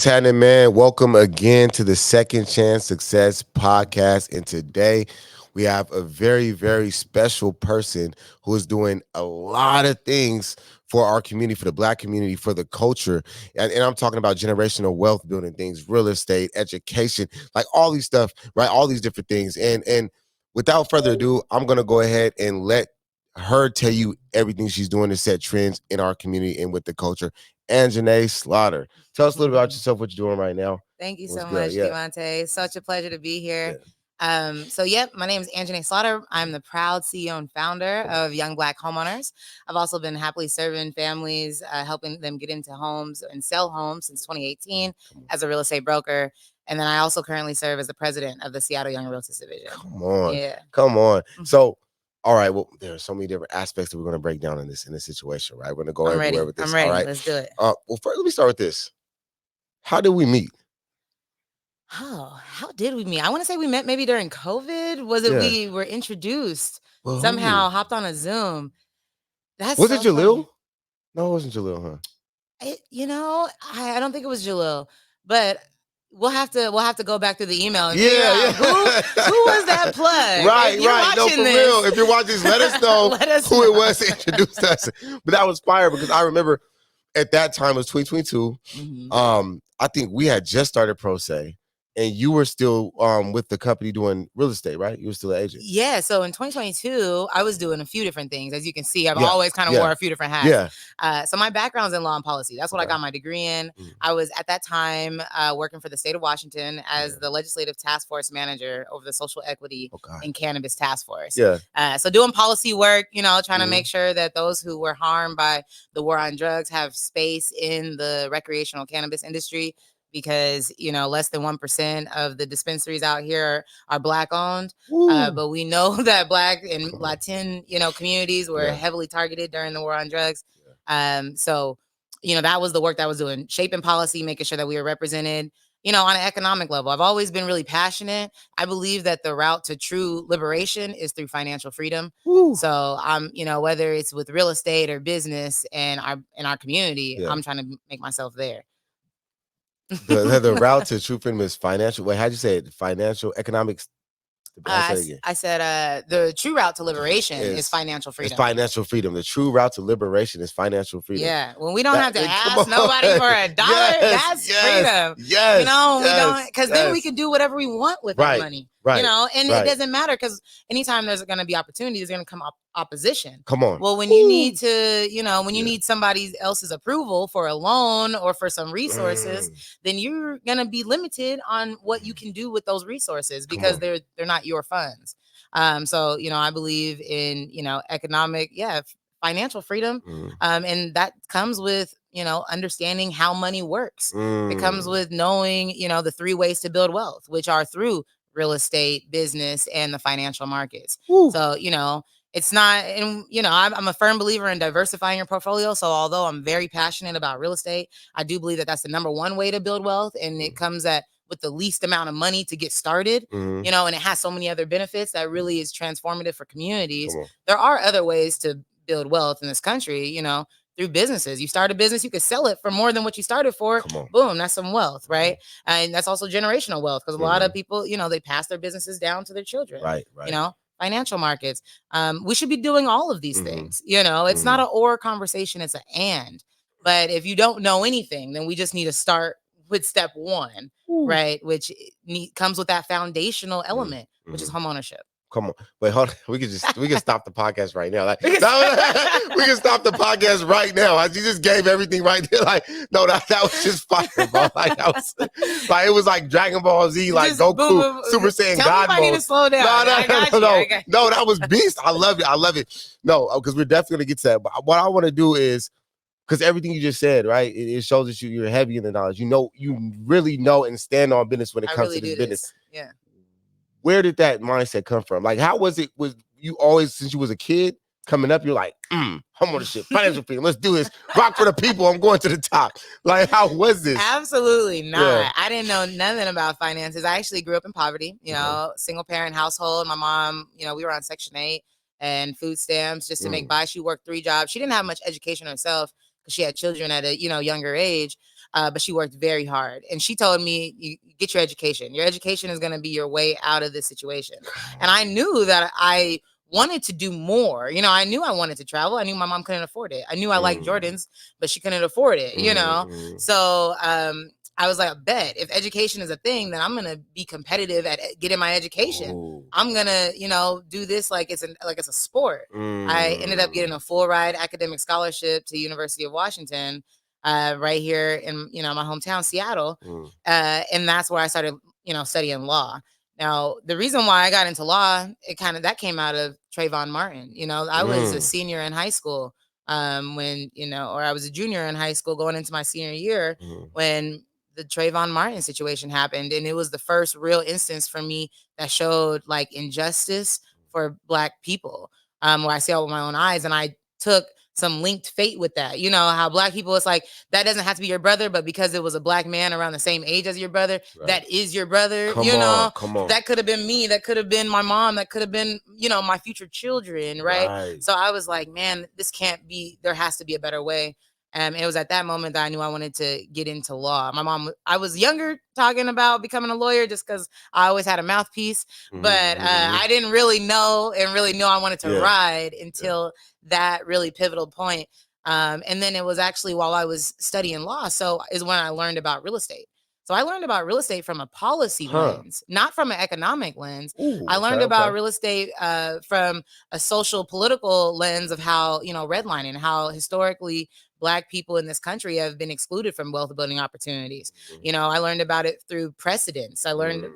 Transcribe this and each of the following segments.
Tanner, man, welcome again to the Second Chance Success podcast. And today we have a very, very special person who is doing a lot of things for our community, for the Black community, for the culture. And I'm talking about generational wealth building things, real estate, education, like all these stuff, right? All these different things. And without further ado, I'm going to go ahead and let her tell you everything she's doing to set trends in our community and with the culture. Anzhane Slaughter. Tell us a little bit about yourself, what you're doing right now. Thank you What's so good? much, Yeah. Devontae. Such a pleasure to be here. Yeah. My name is Anzhane Slaughter. I'm the proud CEO and founder of Young Black Homeowners. I've also been happily serving families, helping them get into homes and sell homes since 2018 as a real estate broker. And then I also currently serve as the president of the Seattle Young Realtors Division. Come on. Yeah. Come on. So, all right, well, there are so many different aspects that we're going to break down in this situation, right? We're going to go everywhere with this. I'm ready. All right. Let's do it. Well, first, let me start with this. How did we meet? Oh, how did we meet? I want to say we met maybe during COVID. Was it we were introduced somehow, hopped on a Zoom? Was it Jalil? No, it wasn't Jalil, huh? I don't think it was Jalil, but we'll have to go back through the email and figure out who was that plug. Right. No, for real. If you're watching this, let us know who it was that introduced us. But that was fire because I remember at that time it was 2022. Mm-hmm. I think we had just started Pro Se. And you were still with the company doing real estate, right? You were still an agent. Yeah. So in 2022, I was doing a few different things. As you can see, I've always kind of wore a few different hats. Yeah. So my background's in law and policy. That's what I got my degree in. Mm. I was at that time working for the state of Washington as the legislative task force manager over the social equity and cannabis task force. Yeah. So doing policy work, trying to make sure that those who were harmed by the war on drugs have space in the recreational cannabis industry. Because, less than 1% of the dispensaries out here are Black owned. But we know that Black and Latin, communities were heavily targeted during the war on drugs. So, that was the work that I was doing, shaping policy, making sure that we were represented, on an economic level. I've always been really passionate. I believe that the route to true liberation is through financial freedom. Woo. So I'm, whether it's with real estate or business and in our community, I'm trying to make myself there. The route to true freedom is financial. Wait, how'd you say it? Financial, economics. I said the true route to liberation is financial freedom. It's financial freedom. The true route to liberation is financial freedom. Yeah. When we don't have to ask nobody for a dollar, that's freedom. Yes. We don't, because then we can do whatever we want with our money. Right. And it doesn't matter because anytime there's going to be opportunity, there's going to come opposition. Come on. Well, when you need to, when you need somebody else's approval for a loan or for some resources, then you're going to be limited on what you can do with those resources because they're not your funds. So, I believe in, economic, financial freedom. And that comes with, understanding how money works. It comes with knowing, the 3 ways to build wealth, which are through real estate, business, and the financial markets. Woo. So, it's not, and I'm a firm believer in diversifying your portfolio. So although I'm very passionate about real estate, I do believe that that's the number 1 way to build wealth. And it comes with the least amount of money to get started, and it has so many other benefits that really is transformative for communities. There are other ways to build wealth in this country, through businesses. You start a business, you could sell it for more than what you started for. Boom, that's some wealth, right? And that's also generational wealth because a lot of people, they pass their businesses down to their children. Right. Financial markets. We should be doing all of these things. It's not an or conversation, it's an and. But if you don't know anything, then we just need to start with step 1, right? Which comes with that foundational element, which is homeownership. Come on. Wait, hold on. We can stop the podcast right now. We can stop the podcast right now. You just gave everything right there. No, that was just fire, bro. It was like Dragon Ball Z, like Goku, boom, Super Saiyan God mode. I need to slow down. No, that was beast. I love it. No, because we're definitely gonna get to that. But what I want to do is, because everything you just said, right? It shows that you're heavy in the knowledge. You really know and stand on business when it comes to this business. Yeah. Where did that mindset come from? How was it? Was you always, since you was a kid, coming up, you're like, homeownership, financial freedom, let's do this. Rock for the people, I'm going to the top. How was this? Absolutely not. Yeah. I didn't know nothing about finances. I actually grew up in poverty, single parent household. My mom, we were on Section 8 and food stamps just to make by. She worked 3 jobs. She didn't have much education herself because she had children at a, younger age. but she worked very hard. And she told me, you get your education. Your education is going to be your way out of this situation. And I knew that I wanted to do more. I knew I wanted to travel. I knew my mom couldn't afford it. I knew I liked Jordans, but she couldn't afford it. So I was like, I bet if education is a thing, then I'm gonna be competitive at getting my education. I'm gonna, do this like it's a sport. I ended up getting a full ride academic scholarship to University of Washington, right here in my hometown, Seattle, and that's where I started, studying law. Now, the reason why I got into law, that came out of Trayvon Martin. I was a senior in high school, or I was a junior in high school going into my senior year when the Trayvon Martin situation happened. And it was the first real instance for me that showed like injustice for Black people, where I saw it with my own eyes. And I took some linked fate with that. You know how Black people, it's like that doesn't have to be your brother, but because it was a Black man around the same age as your brother, that is your brother. Come on. That could have been me, that could have been my mom, that could have been my future children, right? So I was like, man, this can't be, there has to be a better way. It was at that moment that I knew I wanted to get into law. My mom, I was younger talking about becoming a lawyer just because I always had a mouthpiece, but I didn't really know I wanted to ride until that really pivotal point. And then it was actually while I was studying law, so is when I learned about real estate. So I learned about real estate from a policy lens, not from an economic lens. I learned about real estate from a social political lens of how, redlining, how historically Black people in this country have been excluded from wealth building opportunities. I learned about it through precedents. I learned,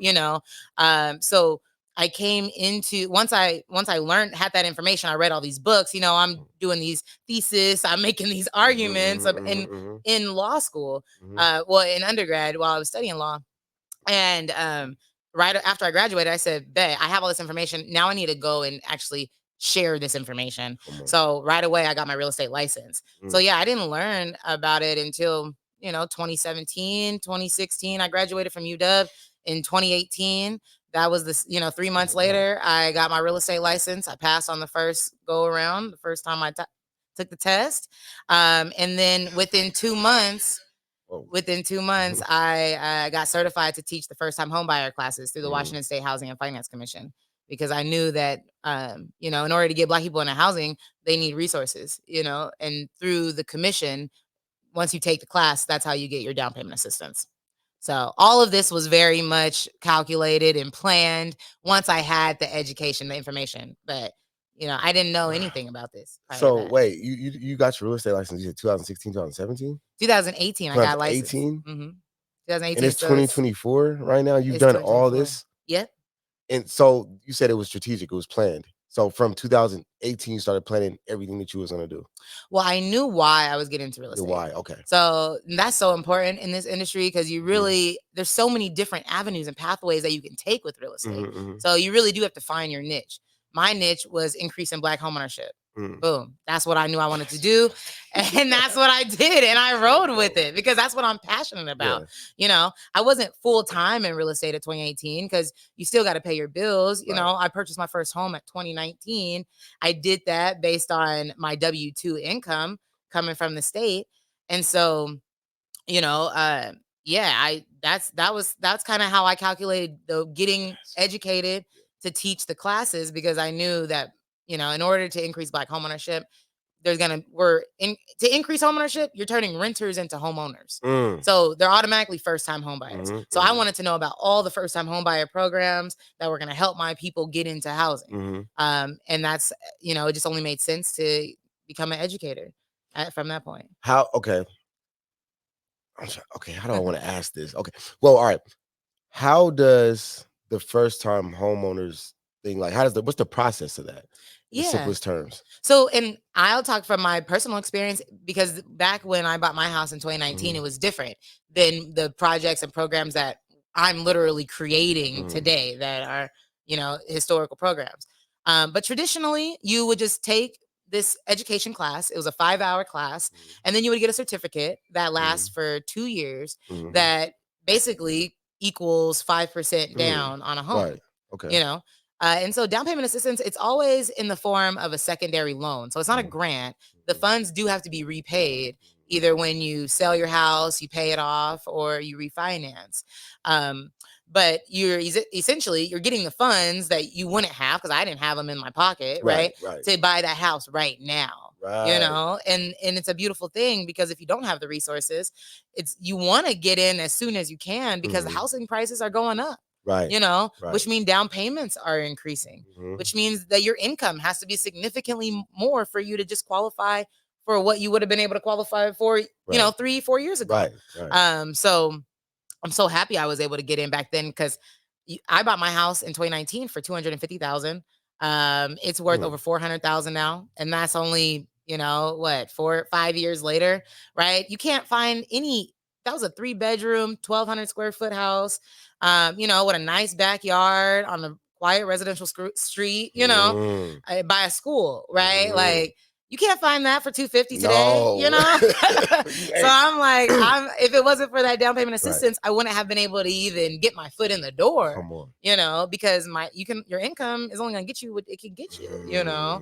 so I came into, once I learned, had that information, I read all these books, I'm doing these thesis, I'm making these arguments in law school, in undergrad while I was studying law. And right after I graduated, I said, bet, I have all this information. Now I need to go and actually share this information. So right away, I got my real estate license. So yeah, I didn't learn about it until, 2017, 2016. I graduated from UW in 2018. That was this, 3 months later, I got my real estate license. I passed on the first go around, the first time I took the test. And then within 2 months, I got certified to teach the first time homebuyer classes through the Washington State Housing and Finance Commission, because I knew that, in order to get Black people into housing, they need resources, and through the commission, once you take the class, that's how you get your down payment assistance. So all of this was very much calculated and planned once I had the education, the information. But, I didn't know anything about this. So wait, you got your real estate license, you said 2016, 2017? 2018, I got licensed. 2018? 2018. And it's 2024 right now? You've done all this? Yep. And so you said it was strategic, it was planned. So from 2018, you started planning everything that you was going to do. Well, I knew why I was getting into real estate. Why? Okay. So that's so important in this industry, because you really, there's so many different avenues and pathways that you can take with real estate. So you really do have to find your niche. My niche was increasing Black homeownership. Boom. That's what I knew I wanted to do. And that's what I did. And I rode with it because that's what I'm passionate about. I wasn't full time in real estate at 2018 because you still got to pay your bills. I purchased my first home at 2019. I did that based on my W-2 income coming from the state. And so, that's kind of how I calculated the getting educated to teach the classes, because I knew that, in order to increase Black homeownership, to increase homeownership, you're turning renters into homeowners. So they're automatically first-time homebuyers. So I wanted to know about all the first-time homebuyer programs that were going to help my people get into housing. And that's, it just only made sense to become an educator from that point. Okay, how do I want to ask this? Okay, well, all right. How does the first-time homeowners thing, like, what's the process of that? In simplest terms. So, and I'll talk from my personal experience, because back when I bought my house in 2019, it was different than the projects and programs that I'm literally creating today that are, historical programs. But traditionally, you would just take this education class. It was a 5-hour class. And then you would get a certificate that lasts for 2 years that basically equals 5% down on a home. Right. Okay. And so down payment assistance, it's always in the form of a secondary loan. So it's not a grant. The funds do have to be repaid. either when you sell your house, you pay it off, or you refinance. Um, but you're essentially you're getting the funds that you wouldn't have, because I didn't have them in my pocket, right? Right. To buy that house right now. You Right. know, and it's a beautiful thing, because if you don't have the resources, it's you want to get in as soon as you can, because the housing prices are going up. Right. You know, Right. which means down payments are increasing, which means that your income has to be significantly more for you to just qualify for what you would have been able to qualify for, you know, 3-4 years ago. So I'm so happy I was able to get in back then, because I bought my house in 2019 for $250,000. It's worth over $400,000 now, and that's only, you know, what, 4-5 years later, right? You can't find any. That was a 3-bedroom, 1,200 square foot house, you know, with a nice backyard on a quiet residential street, you know, by a school, right? Like, you can't find that for $250 today, you know? So I'm like, if it wasn't for that down payment assistance, I wouldn't have been able to even get my foot in the door. Come on. You know, because your income is only gonna get you what it can get you, you know.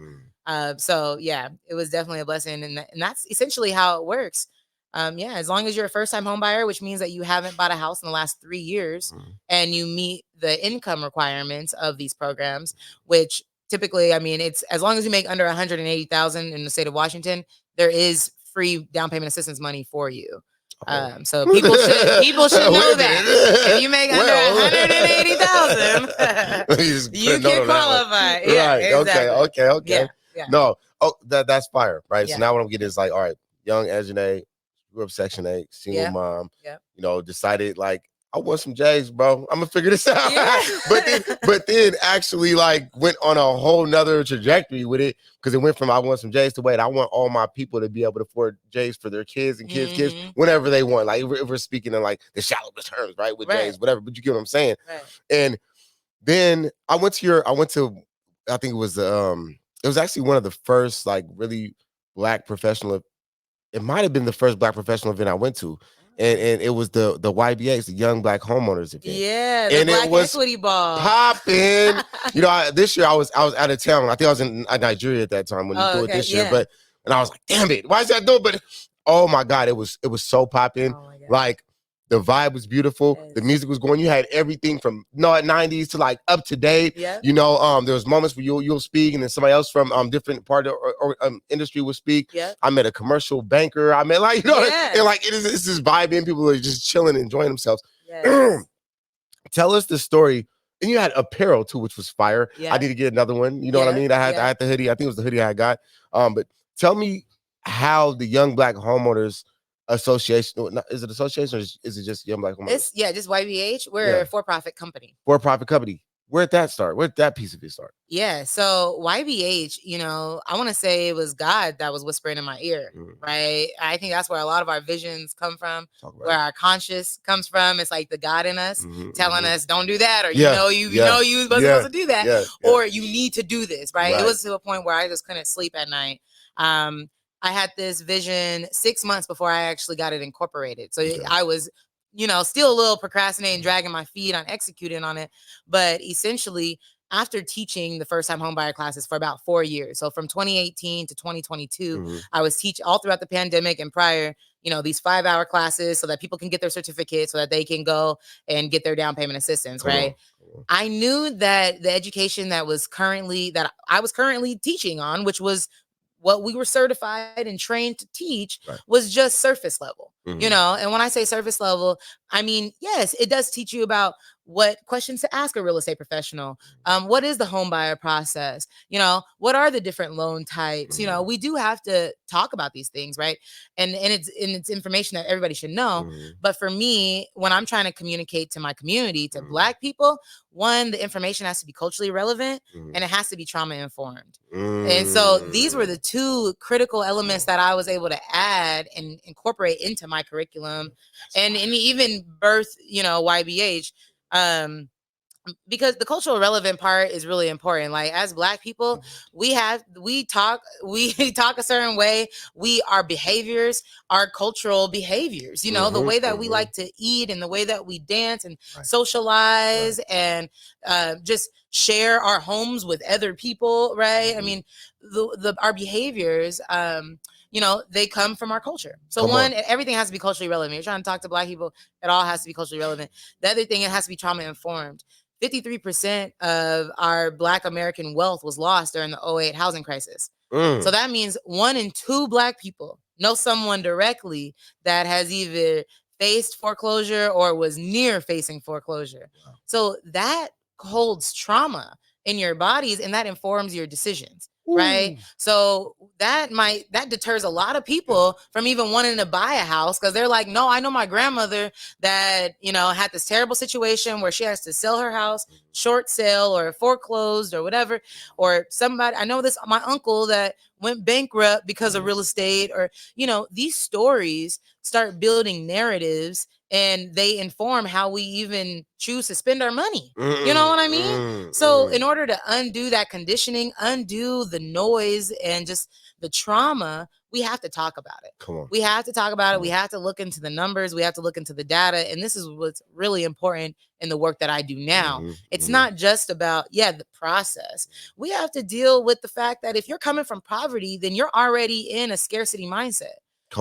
So yeah, it was definitely a blessing, and that's essentially how it works. Yeah, as long as you're a first time home buyer, which means that you haven't bought a house in the last 3 years, and you meet the income requirements of these programs, which typically, I mean, it's as long as you make under 180,000 in the state of Washington, there is free down payment assistance money for you. So people should know that if you make under 180,000, you can qualify. Yeah, Right. exactly. Okay. Yeah. No. Oh, that's fire. Right. Yeah. So now what I'm getting is like, all right, young Anjane, grew up Section 8, single mom. Yeah. You know, decided like, I want some J's, bro. I'm gonna figure this out. Yeah. but then actually like went on a whole nother trajectory with it, because it went from I want some J's to wait, I want all my people to be able to afford J's for their kids and kids whenever they want. Like if we're speaking in like the shallowest terms, right? With J's, whatever. But you get what I'm saying. Right. And then I went to I think it was actually one of the first like really Black professional. It might have been the first Black professional event I went to. And it was the YBA, the Young Black Homeowners event. Yeah, the Black Equity Ball. Popping. You know, this year I was out of town. I think I was in Nigeria at that time when you do it this year. But and I was like, damn it, why is that doing? But oh my God, it was so popping. Like the vibe was beautiful. The music was going. You had everything from 90s to like up to date. You know, there was moments where you'll speak, and then somebody else from different part of or industry will speak. I met a commercial banker. I met like, you know, and like it's this vibe, and people are just chilling, enjoying themselves. Tell us the story. And you had apparel too, which was fire. I need to get another one. You know what I mean? I had the hoodie. I think it was the hoodie I got. But tell me how the Young Black Homeowners Association, is it association or is it just Young Black Homeowners? It's just YBH. We're a for-profit company. For-profit company. Where'd that start? Where'd that piece of it start? Yeah. So YBH, you know, I want to say it was God that was whispering in my ear, right? I think that's where a lot of our visions come from, where our conscious comes from. It's like the God in us telling us, don't do that, or you know you wasn't supposed to do that, or you need to do this, right? It was to a point where I just couldn't sleep at night. I had this vision 6 months before I actually got it incorporated. So I was, you know, still a little procrastinating, dragging my feet on executing on it. But essentially, after teaching the first time homebuyer classes for about 4 years, so from 2018 to 2022, I was teaching all throughout the pandemic and prior, you know, these 5-hour classes so that people can get their certificate, so that they can go and get their down payment assistance, right? I knew that the education that I was currently teaching on, which was what we were certified and trained to teach, was just surface level, you know? And when I say surface level, I mean, yes, it does teach you about what questions to ask a real estate professional. What is the home buyer process? You know, what are the different loan types? You know, we do have to talk about these things, right? And it's information that everybody should know. But for me, when I'm trying to communicate to my community, to Black people, one, the information has to be culturally relevant and it has to be trauma informed. And so these were the two critical elements that I was able to add and incorporate into my curriculum, and even birth, you know, YBH. Because the cultural relevant part is really important. Like, as Black people, we talk a certain way. Our behaviors, our cultural behaviors, you know, the way that we like to eat and the way that we dance and socialize and just share our homes with other people, right? I mean, our behaviors, they come from our culture. So Come on. one, everything has to be culturally relevant. You're trying to talk to Black people, it all has to be culturally relevant. The other thing, it has to be trauma informed. 53% of our Black American wealth was lost during the '08 housing crisis. So that means 1 in 2 Black people know someone directly that has either faced foreclosure or was near facing foreclosure. Wow. So that holds trauma in your bodies, and that informs your decisions. Right. So that deters a lot of people from even wanting to buy a house, because they're like, no, I know my grandmother that, had this terrible situation where she has to sell her house, short sale or foreclosed or whatever. Or somebody, I know this, my uncle that went bankrupt because of real estate, or, these stories start building narratives, and they inform how we even choose to spend our money. You know what I mean? So in order to undo that conditioning, undo the noise and just the trauma, we have to talk about it. Come on. We have to talk about it. We have to look into the numbers. We have to look into the data. And this is what's really important in the work that I do now. It's not just about, the process. We have to deal with the fact that if you're coming from poverty, then you're already in a scarcity mindset.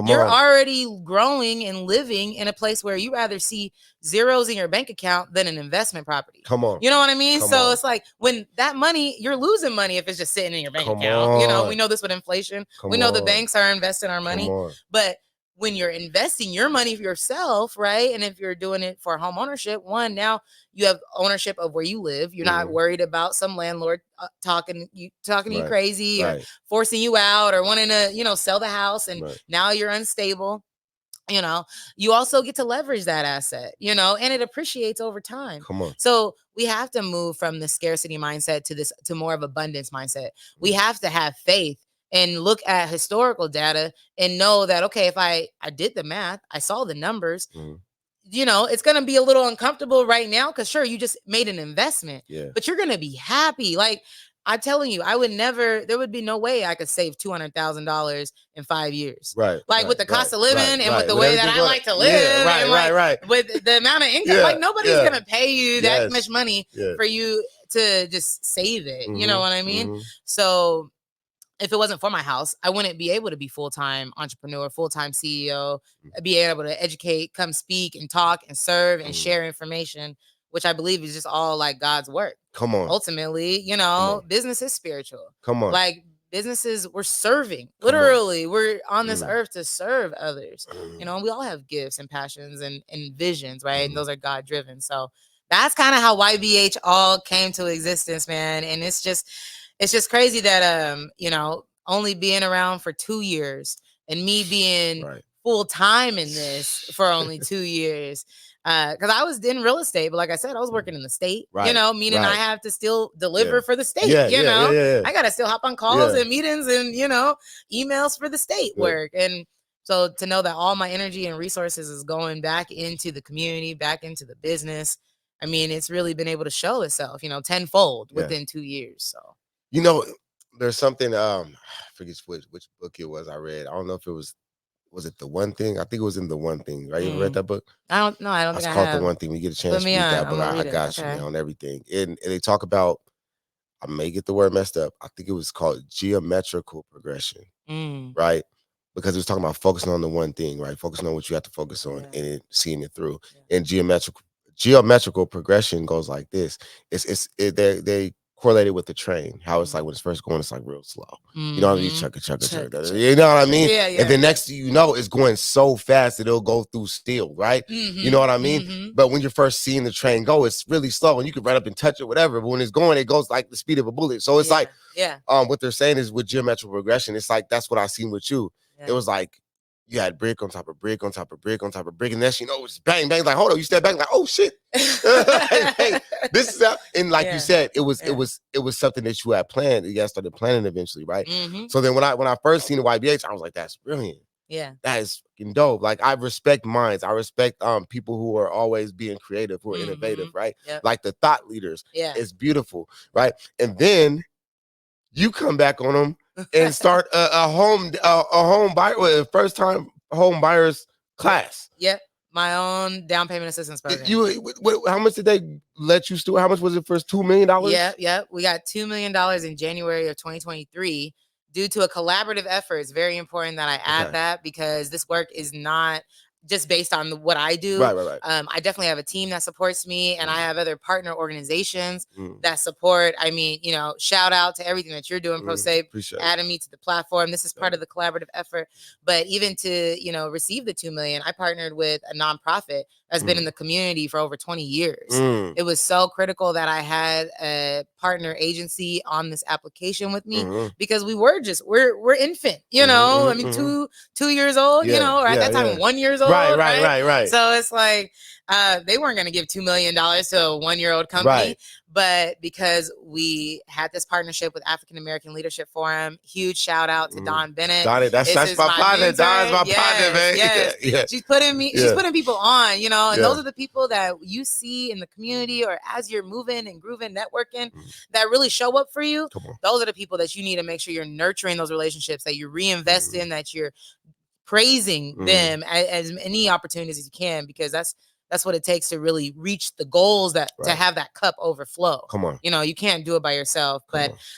You're already growing and living in a place where you rather see zeros in your bank account than an investment property. Come on. You know what I mean? So it's like, when that money, you're losing money if it's just sitting in your bank account. We know this with inflation. We know the banks are investing our money. But when you're investing your money for yourself, right? And if you're doing it for home ownership, one, now you have ownership of where you live. You're not worried about some landlord talking you crazy or forcing you out or wanting to, sell the house, and now you're unstable. You also get to leverage that asset, and it appreciates over time. Come on. So we have to move from the scarcity mindset to more of abundance mindset. We have to have faith and look at historical data and know that, okay, if I did the math, I saw the numbers, it's going to be a little uncomfortable right now, because sure, you just made an investment, but you're going to be happy. Like, I'm telling you, there would be no way I could save $200,000 in 5 years. Right. Like, with the cost of living and with the way that I like to live. Right. With the amount of income, like, nobody's going to pay you that much money for you to just save it. You know what I mean? So if it wasn't for my house, I wouldn't be able to be full-time entrepreneur, full-time CEO, be able to educate, come speak and talk and serve and share information, which I believe is just all like God's work. Come on. Ultimately, business is spiritual. Come on. Like, businesses, we're serving. Literally, we're on this earth to serve others. We all have gifts and passions and visions, right? And those are God-driven. So that's kind of how YBH all came to existence, man. And it's just crazy that only being around for 2 years and me being full time in this for only 2 years, because I was in real estate, but like I said, I was working in the state, meaning I have to still deliver for the state. I gotta still hop on calls and meetings and emails for the state work. And so to know that all my energy and resources is going back into the community, back into the business, I mean, it's really been able to show itself, tenfold within 2 yeyears. So. There's something, I forget which book it was I read. I don't know if it was it The One Thing? I think it was in The One Thing, right? You ever read that book? I don't know. I don't think I have. It's called The One Thing. When you get a chance to read that book, I got you, man, on everything. And they talk about, I may get the word messed up, I think it was called geometrical progression, right? Because it was talking about focusing on the one thing, right? Focusing on what you have to focus on and seeing it through. And geometrical progression goes like this. They correlated with the train. How it's like when it's first going, it's like real slow. You know what I mean? Chugga. You know what I mean? And then next thing you know, it's going so fast that it'll go through steel, right? You know what I mean? But when you're first seeing the train go, it's really slow and you can run up and touch it, whatever. But when it's going, it goes like the speed of a bullet. So it's like, what they're saying is with geometrical progression, it's like, that's what I seen with you. It was like, you had brick on top of brick on top of brick on top of brick, and then it's bang bang. Like, hold on, you step back, like, oh shit, hey, this is out. And like you said, it was something that you had planned. You guys started planning eventually, right? So then when I first seen the YBH, I was like, that's brilliant. Yeah, that is fucking dope. Like, I respect minds. I respect people who are always being creative, who are innovative, right? Like the thought leaders. It's beautiful, right? And then you come back on them and start a home buyer, first time home buyers class. Yep. My own down payment assistance program. How much did they let you start? How much was it first? $2 million? Yep. We got $2 million in January of 2023 due to a collaborative effort, it's very important that I add that, because this work is not just based on what I do. Right. I definitely have a team that supports me, and I have other partner organizations that support. I mean, shout out to everything that you're doing, ProSafe, adding me to the platform. This is part of the collaborative effort. But even to, receive the 2 million, I partnered with a nonprofit that's been in the community for over 20 years. It was so critical that I had a partner agency on this application with me, because we're infant, I mean, 2 years old, or at that time, 1 year old. Right. So it's like, they weren't going to give $2 million to a 1-year-old company, but because we had this partnership with African American Leadership Forum, huge shout out to Dawn Bennett. That's my partner. Dawn's my partner, man. Yes. She's putting people on, and those are the people that you see in the community, or as you're moving and grooving, networking, that really show up for you. Those are the people that you need to make sure you're nurturing those relationships, that you reinvest in, that you're praising them as many opportunities as you can, because that's what it takes to really reach the goals, that to have that cup overflow. Come on. You can't do it by yourself.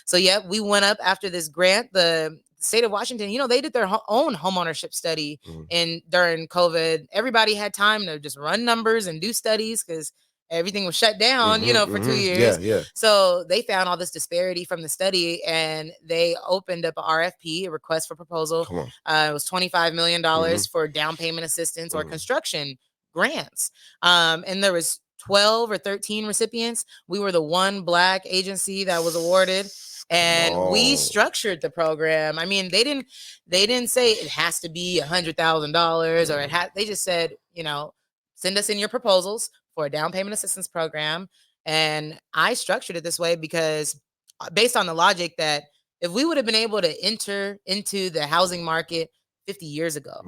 So we went up after this grant. The state of Washington, they did their own homeownership study, and during COVID, everybody had time to just run numbers and do studies, because everything was shut down, for 2 years. Yeah. So they found all this disparity from the study, and they opened up a RFP, a request for proposal. It was $25 million for down payment assistance or construction grants. And there was 12 or 13 recipients. We were the one Black agency that was awarded. And we structured the program. I mean, they didn't say it has to be $100,000, or they just said, send us in your proposals for a down payment assistance program. And I structured it this way because, based on the logic that if we would have been able to enter into the housing market 50 years ago,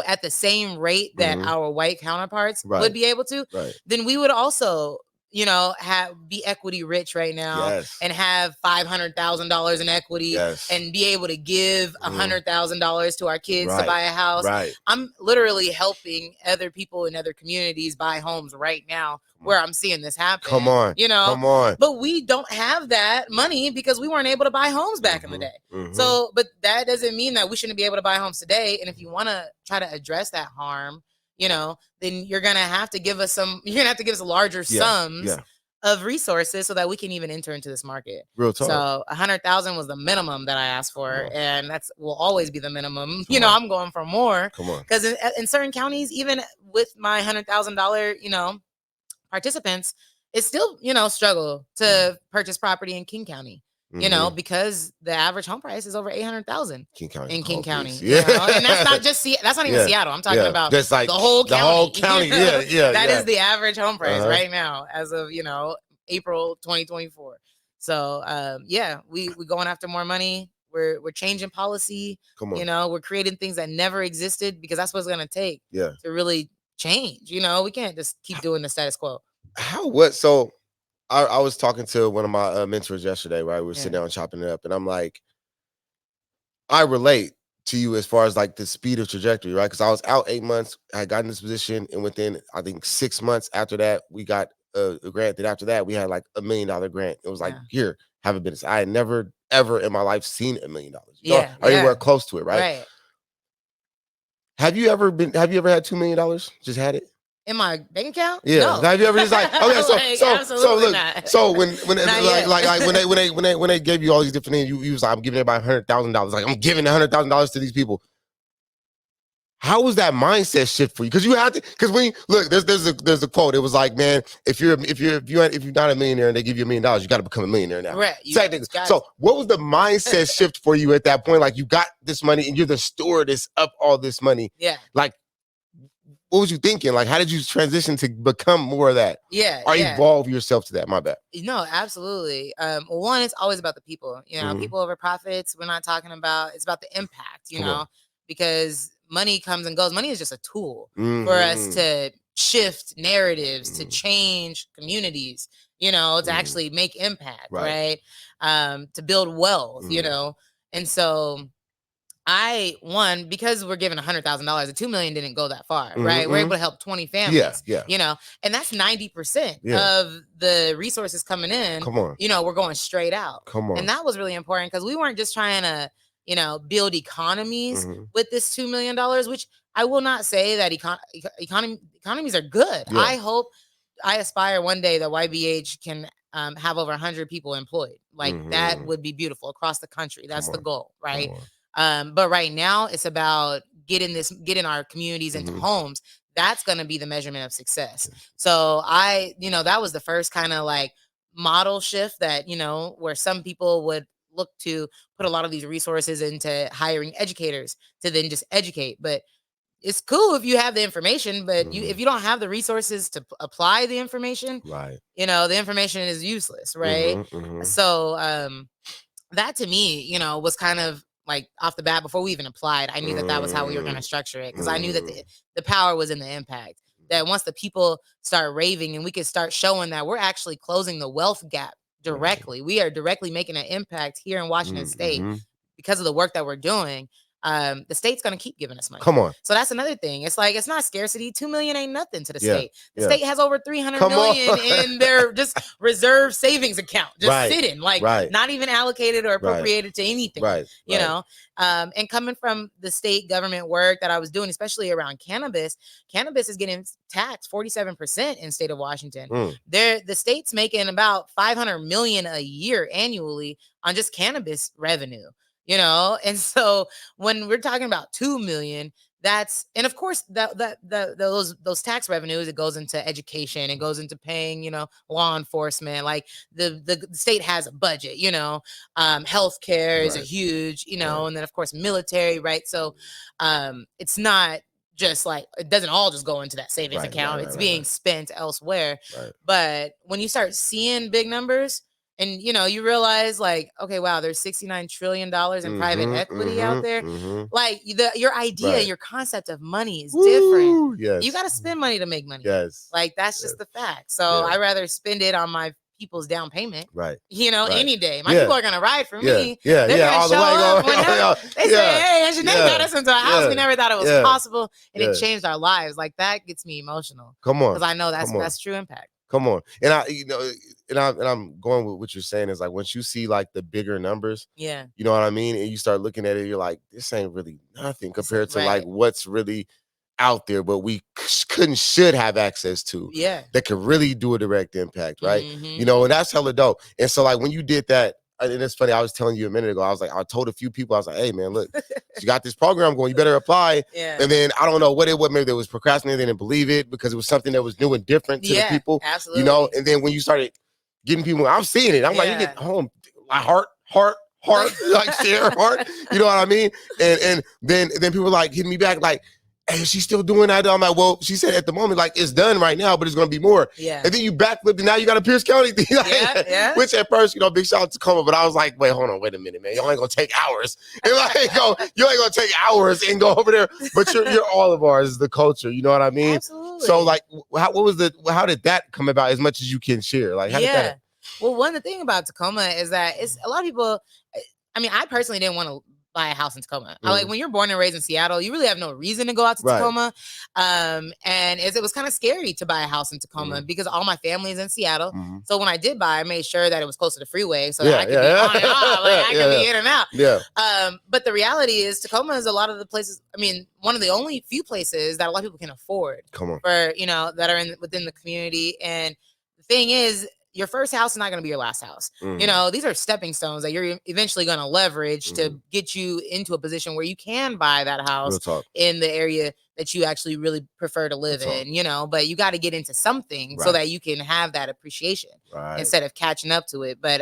at the same rate that our white counterparts would be able to, then we would also, be equity rich right now, and have $500,000 in equity, and be able to give $100,000 to our kids to buy a house. I'm literally helping other people in other communities buy homes right now, where I'm seeing this happen. Come on. But we don't have that money because we weren't able to buy homes back in the day. So, but that doesn't mean that we shouldn't be able to buy homes today. And if you want to try to address that harm, then you're going to have to give us larger sums of resources, so that we can even enter into this market. Real talk. So 100,000 was the minimum that I asked for, and that's will always be the minimum. I'm going for more, because in certain counties, even with my $100,000, participants, it's still, struggle to purchase property in King County. Because the average home price is over $800,000 in King County. And that's not just that's not even Seattle. I'm talking about just like the whole county. That is the average home price right now, as of April 2024. So we going after more money. We're changing policy. We're creating things that never existed, because that's what it's gonna take to really change. We can't just keep doing the status quo. So I was talking to one of my mentors yesterday, right? We were sitting down chopping it up, and I'm like, I relate to you as far as like the speed of trajectory, right? Because I was out 8 months, I got in this position, and within, I think, 6 months after that, we got a grant. That after that, we had like $1 million grant. It was like, here, have a business. I had never, ever in my life seen $1 million. Or anywhere close to it, right? Have you ever had $2 million? Just had it? In my bank account? Yeah. No. Have you ever just like, okay, so look, not. so when they gave you all these different things, you was like, I'm giving everybody $100,000. Like, I'm giving $100,000 to these people. How was that mindset shift for you? Because you have to. Because when you look, there's a quote. It was like, man, if you're not a millionaire and they give you $1 million, you got to become a millionaire now. Right. So what was the mindset shift for you at that point? Like, you got this money and you're the stewardess of all this money. Yeah. Like, what was you thinking? Like, how did you transition to become more of that? Or evolve yourself to that? My bad. No, absolutely. One, it's always about the people. People over profits. We're not talking about. It's about the impact. Because money comes and goes. Money is just a tool for us to shift narratives, to change communities. To actually make impact, right? To build wealth. And so, because we're giving $100,000, the $2 million didn't go that far, right? We're able to help 20 families, and that's 90% of the resources coming in. Come on. We're going straight out. Come on. And that was really important, because we weren't just trying to, build economies Mm-hmm. with this $2 million, which I will not say that economies are good. Yeah. I aspire one day that YBH can have over 100 people employed. Like that Mm-hmm. would be beautiful across the country. Come That's the on. goal, Come right? on. But right now it's about getting our communities into Mm-hmm. homes. That's going to be the measurement of success. Yes. So that was the first kind of like model shift that, where some people would look to put a lot of these resources into hiring educators to then just educate. But it's cool if you have the information, but Mm-hmm. if you don't have the resources to apply the information, Right. the information is useless, right? Mm-hmm. Mm-hmm. So that to me, was kind of like off the bat before we even applied. I knew that that was how we were going to structure it, because I knew that the power was in the impact. That once the people start raving and we could start showing that we're actually closing the wealth gap Right. directly, we are directly making an impact here in Washington State Mm-hmm. because of the work that we're doing. The state's going to keep giving us money. Come on. So that's another thing. It's like, it's not scarcity. 2 million ain't nothing to the Yeah. state. The Yeah. state has over 300 Come on. million in their just reserve savings account, just Right. sitting, like Right. not even allocated or appropriated to anything. Right. You Right. know, and coming from the state government work that I was doing, especially around cannabis is getting taxed 47% in the state of Washington. Mm. The state's making about 500 million a year annually on just cannabis revenue. And so when we're talking about 2 million, and of course those tax revenues, it goes into education, it goes into paying, law enforcement. Like the state has a budget, healthcare is a Right. huge, Right. and then of course military, right? So it's not just like, it doesn't all just go into that savings Right, account. right, It's right, being right. spent elsewhere. Right. But when you start seeing big numbers, and you realize, like, okay, wow, there's $69 trillion in private equity out there. Like your idea, Right. your concept of money is different. Woo, yes. You got to spend money to make money. Yes. Like that's Yes. just the fact. So Yeah. I'd rather spend it on my people's down payment. Right. Right. Any day. My Yeah. people are gonna ride for Yeah. me. Yeah. They're Yeah. gonna All the show way up going. whenever they say, "Hey, Anzhane got us into a house we never thought it was possible," and it changed our lives. Like that gets me emotional. Come on. Because I know Come on. that's true impact. Come on. And I'm going with what you're saying is like, once you see like the bigger numbers, Yeah. you know what I mean? And you start looking at it, you're like, this ain't really nothing compared to like right. what's really out there, but we should have access to, Yeah. that could really do a direct impact, right? Mhm. And that's hella dope. And so like when you did that, and it's funny, I was telling you a minute ago, I told a few people, I was like, hey man, look, you got this program going, you better apply. Yeah. And then I don't know what maybe they was procrastinating, they didn't believe it because it was something that was new and different to the people. Absolutely. And then when you started getting people, I'm seeing it. I'm like, you get home, like heart, like share heart. You know what I mean? And then people like hitting me back like, hey, is she still doing that? I'm like, well, she said at the moment, like, it's done right now, but it's going to be more. Yeah. And then you backflipped, and now you got a Pierce County thing. Yeah. Which at first, big shout out to Tacoma, but I was like, wait, hold on, wait a minute, man. Y'all ain't going to take hours. And you ain't going to take hours and go over there. But you're all of ours, is the culture. You know what I mean? Absolutely. So, like, how did that come about, as much as you can share? Like, how did that? Well, the thing about Tacoma is that it's a lot of people. I mean, I personally didn't want to buy a house in Tacoma. Like when you're born and raised in Seattle, you really have no reason to go out to Tacoma. And it was kind of scary to buy a house in Tacoma because all my family is in Seattle. So when I did buy, I made sure that it was close to the freeway so that I could be on and off, like I could be in and out. Yeah. But the reality is Tacoma is a lot of the places, I mean, one of the only few places that a lot of people can afford for, that are within the community. And the thing is, your first house is not going to be your last house. These are stepping stones that you're eventually going to leverage to get you into a position where you can buy that house in the area that you actually really prefer to live in, but you got to get into something so that you can have that appreciation instead of catching up to it. But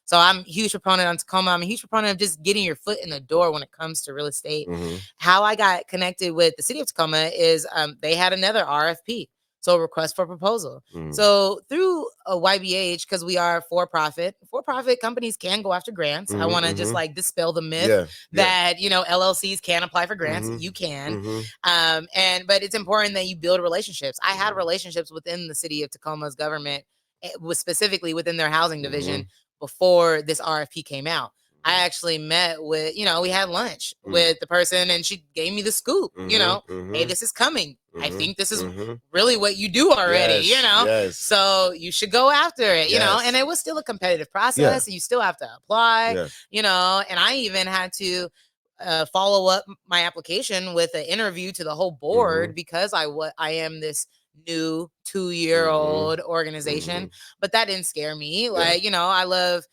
so I'm a huge proponent on Tacoma. I'm a huge proponent of just getting your foot in the door when it comes to real estate. How I got connected with the city of Tacoma is they had another RFP. So request for proposal. So through a YBH, because we are for-profit companies can go after grants. I want to just like dispel the myth that, LLCs can apply for grants. You can. But it's important that you build relationships. I had relationships within the city of Tacoma's government, was specifically within their housing division before this RFP came out. I actually met with, we had lunch with the person and she gave me the scoop, hey, this is coming. I think this is really what you do already, so you should go after it, and it was still a competitive process. You still have to apply, and I even had to follow up my application with an interview to the whole board because I am this new 2-year-old organization. But that didn't scare me. Like, I love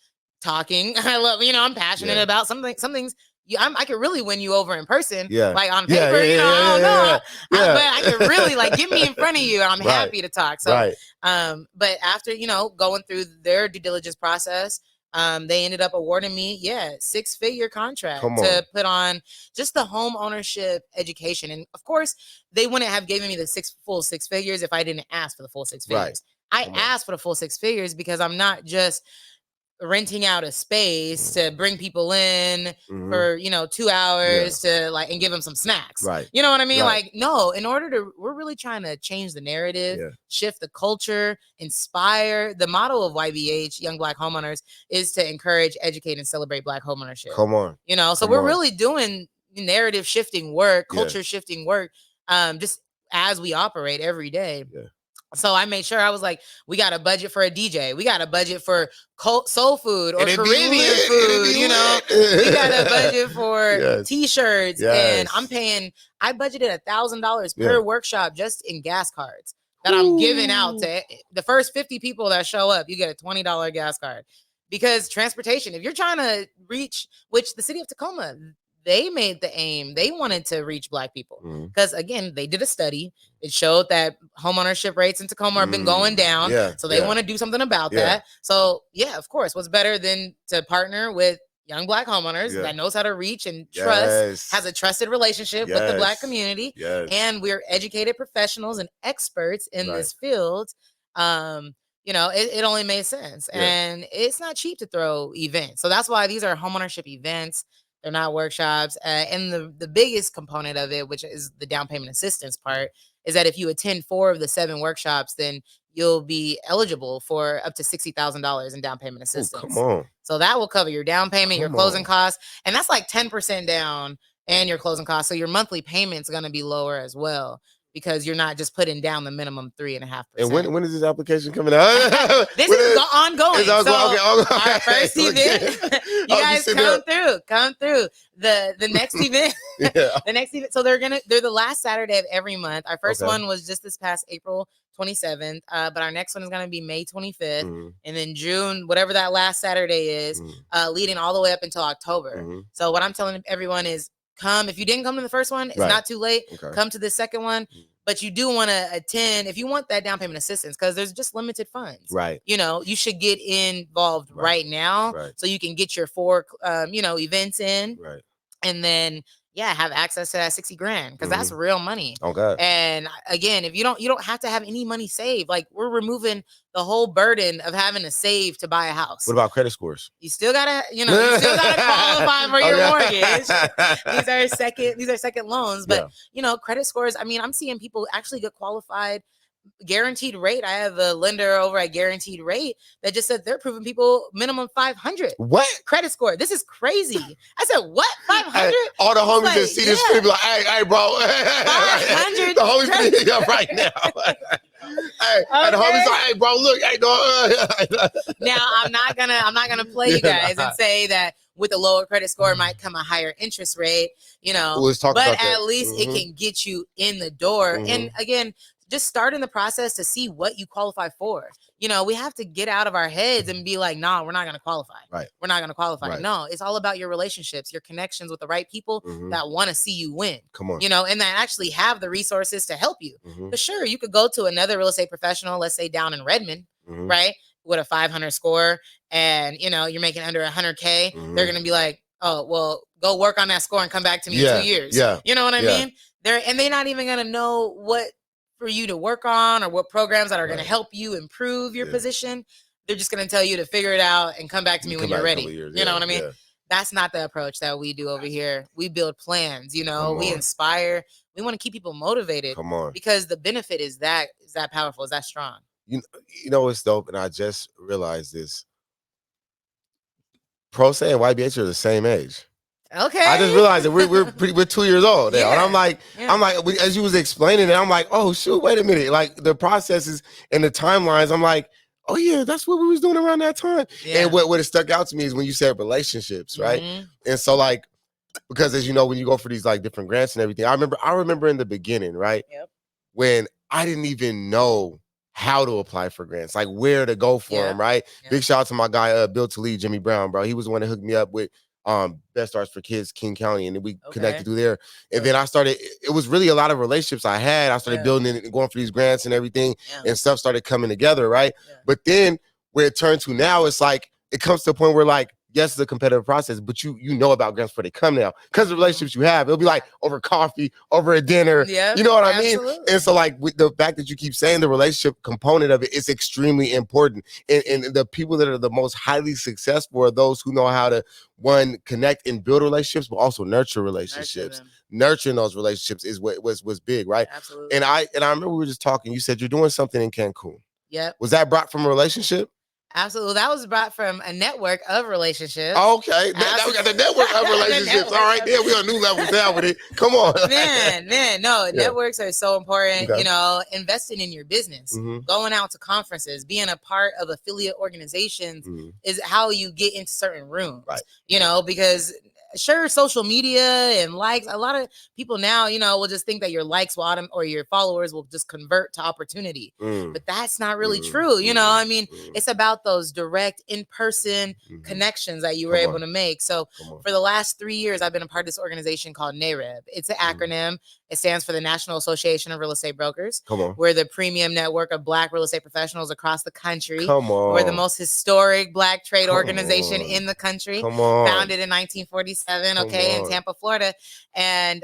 talking. I love, I'm passionate about some things. I could really win you over in person, like on paper. I don't know, but I could really like get me in front of you, and I'm happy to talk. So, but after going through their due diligence process, they ended up awarding me 6-figure contract to put on just the home ownership education, and of course, they wouldn't have given me the full 6 figures if I didn't ask for the full 6 figures. I asked for the full 6 figures because I'm not just renting out a space to bring people in for 2 hours to like and give them some snacks. You know what I mean? Like, no, we're really trying to change the narrative, shift the culture, inspire. The motto of YBH, Young Black Homeowners, is to encourage, educate, and celebrate Black homeownership. So we're really doing narrative shifting work, culture shifting work, just as we operate every day. So I made sure I was like, we got a budget for a DJ. We got a budget for soul food or Caribbean food. We got a budget for T-shirts, and I budgeted $1,000 per workshop just in gas cards that I'm giving out to the first 50 people that show up. You get a $20 gas card because transportation. If you're trying to reach, which the city of Tacoma, they made the aim. They wanted to reach Black people because, again, they did a study. It showed that homeownership rates in Tacoma have been going down. So they want to do something about that. So, of course, what's better than to partner with young Black homeowners that knows how to reach and trust, has a trusted relationship with the Black community. And we're educated professionals and experts in this field. It only made sense. And it's not cheap to throw events. So that's why these are homeownership events. They're not workshops. And the biggest component of it, which is the down payment assistance part, is that if you attend 4 of the 7 workshops, then you'll be eligible for up to $60,000 in down payment assistance. So that will cover your down payment, your closing costs. And that's like 10% down and your closing costs. So your monthly payment's going to be lower as well, because you're not just putting down the minimum 3.5%. And when is this application coming out? This is ongoing. Our first event, you guys come through. The next event, the next event. So they're the last Saturday of every month. Our first one was just this past April 27th, but our next one is going to be May 25th, and then June, whatever that last Saturday is, leading all the way up until October. So what I'm telling everyone is, come. If you didn't come to the first one, it's not too late. Come to the second one. But you do want to attend if you want that down payment assistance, because there's just limited funds. You should get involved right now so you can get your 4 events in. And then have access to that $60,000, because that's real money. And again, if you don't have to have any money saved. Like, we're removing the whole burden of having to save to buy a house. What about credit scores? You still gotta, qualify for your mortgage. These are second loans, but credit scores. I mean, I'm seeing people actually get qualified. Guaranteed rate. I have a lender over at Guaranteed Rate that just said they're approving people minimum 500. What credit score? This is crazy. I said, what? 500? All the homies that see this stream like, hey, bro, 500. The homies be up right now. And the homies like, hey, bro, look, hey, dog. Now I'm not gonna play you guys and say that with a lower credit score might come a higher interest rate. Let's talk about that. But at least it can get you in the door. And again, just start in the process to see what you qualify for. We have to get out of our heads and be like, nah, we're not going to qualify. We're not going to qualify. No, it's all about your relationships, your connections with the right people that want to see you win. And that actually have the resources to help you. But sure, you could go to another real estate professional, let's say down in Redmond, right, with a 500 score, and you're making under 100K. They're going to be like, oh, well, go work on that score and come back to me in 2 years. You know what I mean? They're not even going to know what for you to work on or what programs that are going to help you improve your position. They're just going to tell you to figure it out and come back to me when you're ready. You know what I mean? That's not the approach that we do over here. We build plans, we inspire. We want to keep people motivated. Because the benefit is that powerful, is that strong. You know what's dope, and I just realized this. Pro Tae and YBH are the same age. Okay. I just realized that we're 2 years old now. And I'm like, as you was explaining it, I'm like, oh shoot, wait a minute. Like, the processes and the timelines, I'm like, oh yeah, that's what we was doing around that time. And what it stuck out to me is when you said relationships, right? And so, like, because as you know, when you go for these like different grants and everything, I remember in the beginning, right? Yep. When I didn't even know how to apply for grants, like where to go for them, Yep. right? Yep. Big shout out to my guy, Bill Talib, Jimmy Brown, bro. He was the one that hooked me up with Best Starts for Kids, King County, and then we connected Okay. through there. And then Dope. I started, it was really a lot of relationships I had. I started Yeah. building it and going for these grants and everything, Yeah. and stuff started coming together, right? Yeah. But then where it turned to now, it's like it comes to a point where like, yes, it's a competitive process, but you know about grants before they come now because of the relationships you have. It'll be like over coffee, over a dinner. Yep. You know what I mean? Absolutely. And so like with the fact that you keep saying the relationship component of it is extremely important. And the people that are the most highly successful are those who know how to one connect and build relationships, but also nurture Nurture relationships. them. Nurturing those relationships is what was big, right? Absolutely. And I remember we were just talking. You said you're doing something in Cancun. Yep. Was that brought from a relationship? Absolutely. That was brought from a network of relationships. Okay. Now we got the network of The relationships. network All right, of- there we on new levels now with it. Come on. Man, no, Yeah. networks are so important. Okay. You know, investing in your business, Mhm. going out to conferences, being a part of affiliate organizations Mhm. is how you get into certain rooms. Right. You know, because sure, social media and likes, a lot of people now, you know, will just think that your likes will or your followers will just convert to opportunity. Mm. But that's not really Mm. true. You know, I mean, Mm. it's about those direct in-person Mhm. connections that you were Come able on. to make. So Come on. for the last 3 years, I've been a part of this organization called NAREB. It's an acronym. It stands for the National Association of Real Estate Brokers. Come on. We're the premium network of Black real estate professionals across the country. Come on. We're the most historic Black trade Come organization on. in the country. Come on. Founded in 1947, Come okay, in on. Tampa, Florida. And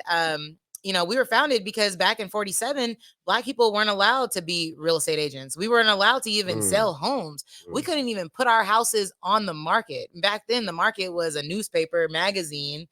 you know, we were founded because back in 47, Black people weren't allowed to be real estate agents. We weren't allowed to even sell homes. We couldn't even put our houses on the market. Back then, the market was a newspaper, magazine.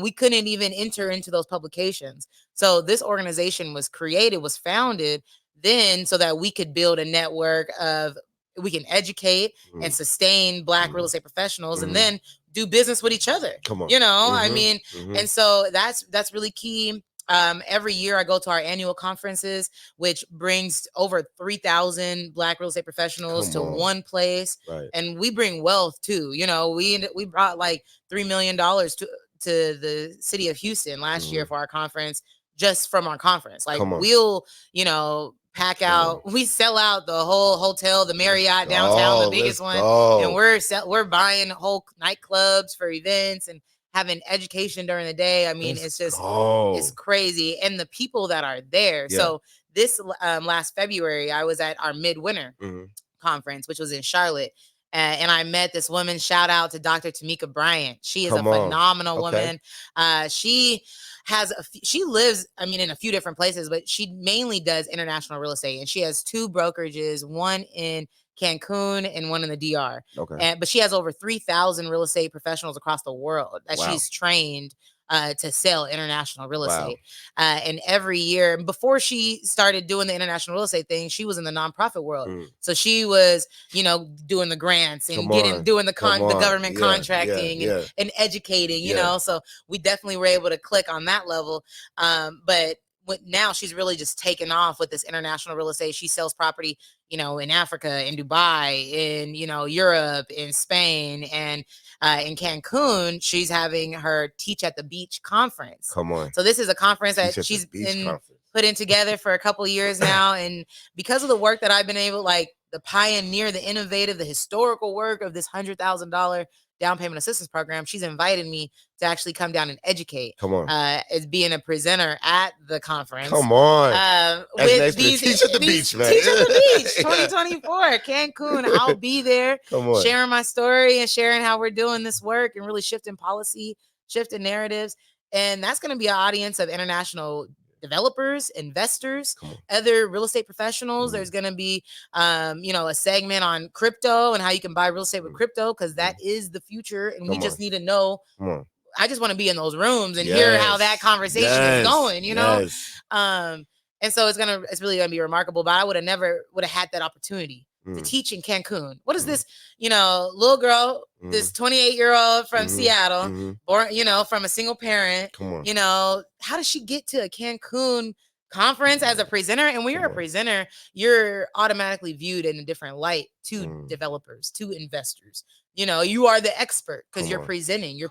We couldn't even enter into those publications. So this organization was created, was founded then so that we could build a network of, we can educate and sustain Black real estate professionals and then do business with each other. Come on. You know, I mean, and so that's really key. Every year I go to our annual conferences, which brings over 3,000 Black real estate professionals Come to on. one place. Right. And we bring wealth too. You know, we brought like $3 million to the city of Houston last year for our conference, just from our conference. Like Come on. we'll, you know, pack out, we sell out the whole hotel, the Marriott downtown, the biggest one. And we're buying whole nightclubs for events and having education during the day. I mean, it's just, it's crazy. And the people that are there. Yeah. So this last February, I was at our midwinter conference, which was in Charlotte. And I met this woman. Shout out to Dr. Tamika Bryant. She is a phenomenal woman. She has she lives, I mean, in a few different places, but she mainly does international real estate. And she has two brokerages, one in Cancun and one in the DR. Okay. But she has over 3,000 real estate professionals across the world that she's trained to sell international real estate. And every year, before she started doing the international real estate thing, she was in the nonprofit world. So she was, you know, doing the grants and doing the government contracting and educating, you know. So we definitely were able to click on that level. But now she's really just taken off with this international real estate. She sells property, you know, in Africa, in Dubai, in, you know, Europe, in Spain, and in Cancun, she's having her Teach at the Beach conference. Come on. So this is a conference that she's been putting together for a couple of years now. And because of the work that I've been able, like the pioneer, the innovative, the historical work of this $100,000 down payment assistance program, she's invited me to actually come down and educate. Come on. As being a presenter at the conference. Come on. With these Teach at the beach, man. Teach at the Beach 2024, Cancun. I'll be there sharing my story and sharing how we're doing this work and really shifting policy, shifting narratives. And that's going to be an audience of international developers, investors, other real estate professionals. There's going to be, you know, a segment on crypto and how you can buy real estate with crypto, because that is the future. And we just need to know. I just want to be in those rooms and hear how that conversation is going, you know? And so it's really gonna be remarkable. But I would have had that opportunity to teach in Cancun. What is this, you know, little girl, this 28-year-old from Seattle, born, you know, from a single parent, you know, how does she get to a Cancun conference as a presenter? And when you're a presenter, you're automatically viewed in a different light to developers, to investors. You know, you are the expert because you're presenting, you're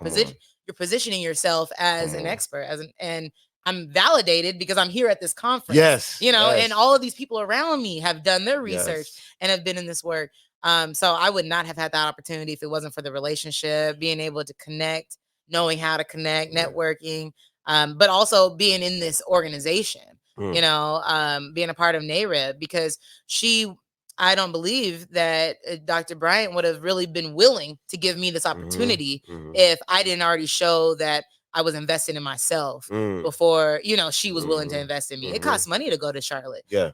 you're positioning yourself as Come an on. expert, and I'm validated because I'm here at this conference, Yes. and Yes. all of these people around me have done their research Yes. and have been in this work. So I would not have had that opportunity if it wasn't for the relationship, being able to connect, knowing how to connect, Yeah. networking, but also being in this organization, Mm. being a part of NAREB, because I don't believe that Dr. Bryant would have really been willing to give me this opportunity if I didn't already show that I was investing in myself Mm. before, she was willing to invest in me. It costs money to go to Charlotte. Yeah.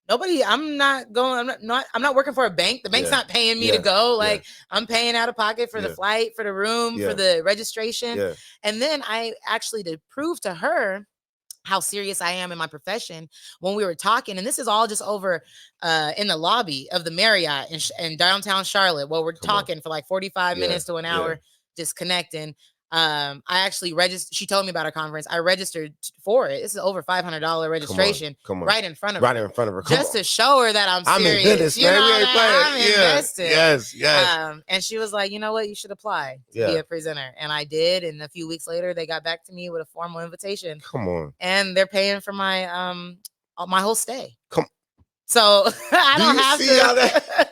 Nobody, I'm not going, I'm not working for a bank. The bank's Yeah. not paying me Yeah. to go. Yeah. Like, I'm paying out of pocket for the Yeah. flight, for the room, for Yeah. the registration. Yeah. And then I actually, to prove to her how serious I am in my profession, when we were talking, and this is all just over in the lobby of the Marriott in downtown Charlotte, where we're Come on. talking for like 45 Yeah. minutes to an Yeah. hour, just connecting. I actually registered. She told me about our conference. I registered for it. This is over $500 registration, Come on. right in front of Right her, in front of her. Come just on. to show her that I'm I'm in serious. business, man. We ain't that I'm playing. Yeah. invested. Yes. Yes. And she was like, you know what, you should apply to be Yeah. a presenter. And I did. And a few weeks later, they got back to me with a formal invitation, Come on. and they're paying for my whole stay. Come. So I Do don't you have see how that?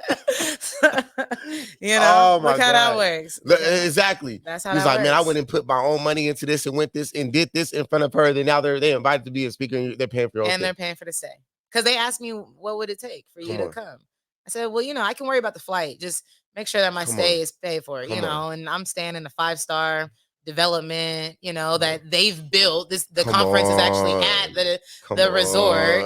Oh my look how that God. works. Exactly. That's how He's that like, man, I works. went and put my own money into this and went this and did this in front of her. Then now they invited to be a speaker and they're paying for your own And stay. they're paying for the stay. Because they asked me, what would it take for you to come? I said, well, I can worry about the flight. Just make sure that my stay is paid for, and I'm staying in a 5-star development, that they've built. The conference is actually at the resort.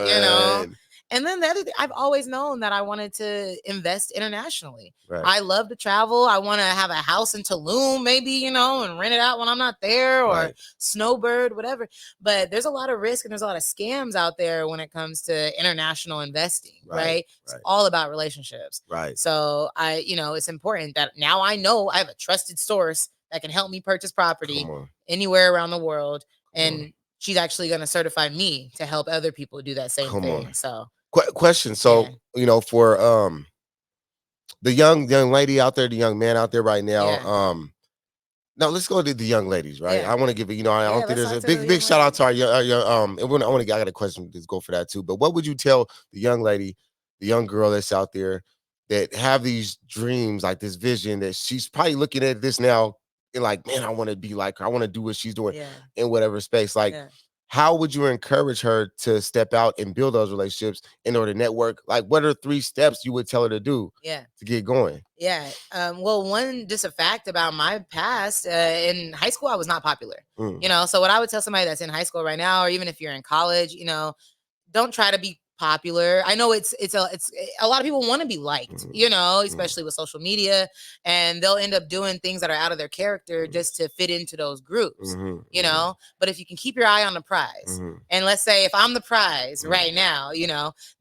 And then the other thing, I've always known that I wanted to invest internationally. Right. I love to travel. I want to have a house in Tulum, maybe, and rent it out when I'm not there, or Snowbird, whatever. But there's a lot of risk and there's a lot of scams out there when it comes to international investing, right? It's all about relationships. Right. So it's important that now I know I have a trusted source that can help me purchase property anywhere around the world. And she's actually going to certify me to help other people do that same thing. So question. So, for the young lady out there, the young man out there right now, now let's go to the young ladies, right? Yeah. I want to give it, I don't think there's a big shout out to our I got a question to go for that too. But what would you tell the young lady, the young girl that's out there that have these dreams, like this vision that she's probably looking at this now and like, man, I want to be like her. I want to do what she's doing in whatever space. Like, how would you encourage her to step out and build those relationships in order to network? Like, what are 3 steps you would tell her to do to get going? Yeah. Well, just a fact about my past, in high school, I was not popular, so what I would tell somebody that's in high school right now, or even if you're in college, don't try to be popular. I know it's a lot of people want to be liked, especially with social media, and they'll end up doing things that are out of their character just to fit into those groups, but if you can keep your eye on the prize, and let's say if I'm the prize right now,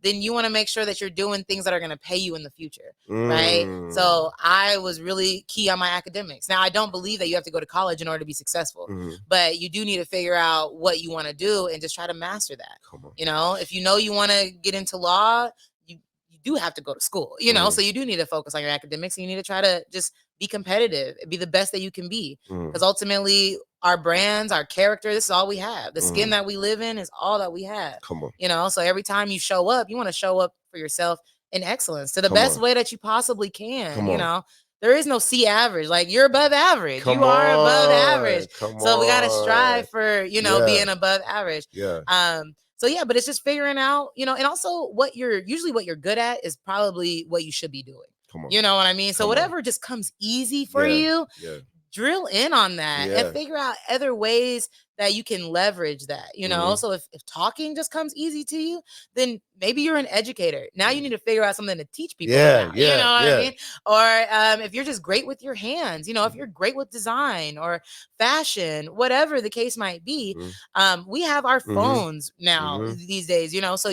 then you want to make sure that you're doing things that are going to pay you in the future, right? So I was really key on my academics. Now, I don't believe that you have to go to college in order to be successful, but you do need to figure out what you want to do and just try to master that. If you want to get into law, you do have to go to school, so you do need to focus on your academics, and you need to try to just be competitive, be the best that you can be, because ultimately our brands, our character, this is all we have. The skin that we live in is all that we have. So every time you show up, you want to show up for yourself in excellence to the best way that you possibly can. There is no C average. Like, you're above average. You are above average. So we got to strive for, being above average. So yeah, but it's just figuring out, and also what you're good at is probably what you should be doing. You know what I mean? So whatever just comes easy for you, drill in on that and figure out other ways that you can leverage that, So if talking just comes easy to you, then maybe you're an educator. Now you need to figure out something to teach people about, you know what I mean? Or if you're just great with your hands, if you're great with design or fashion, whatever the case might be, we have our phones now these days, so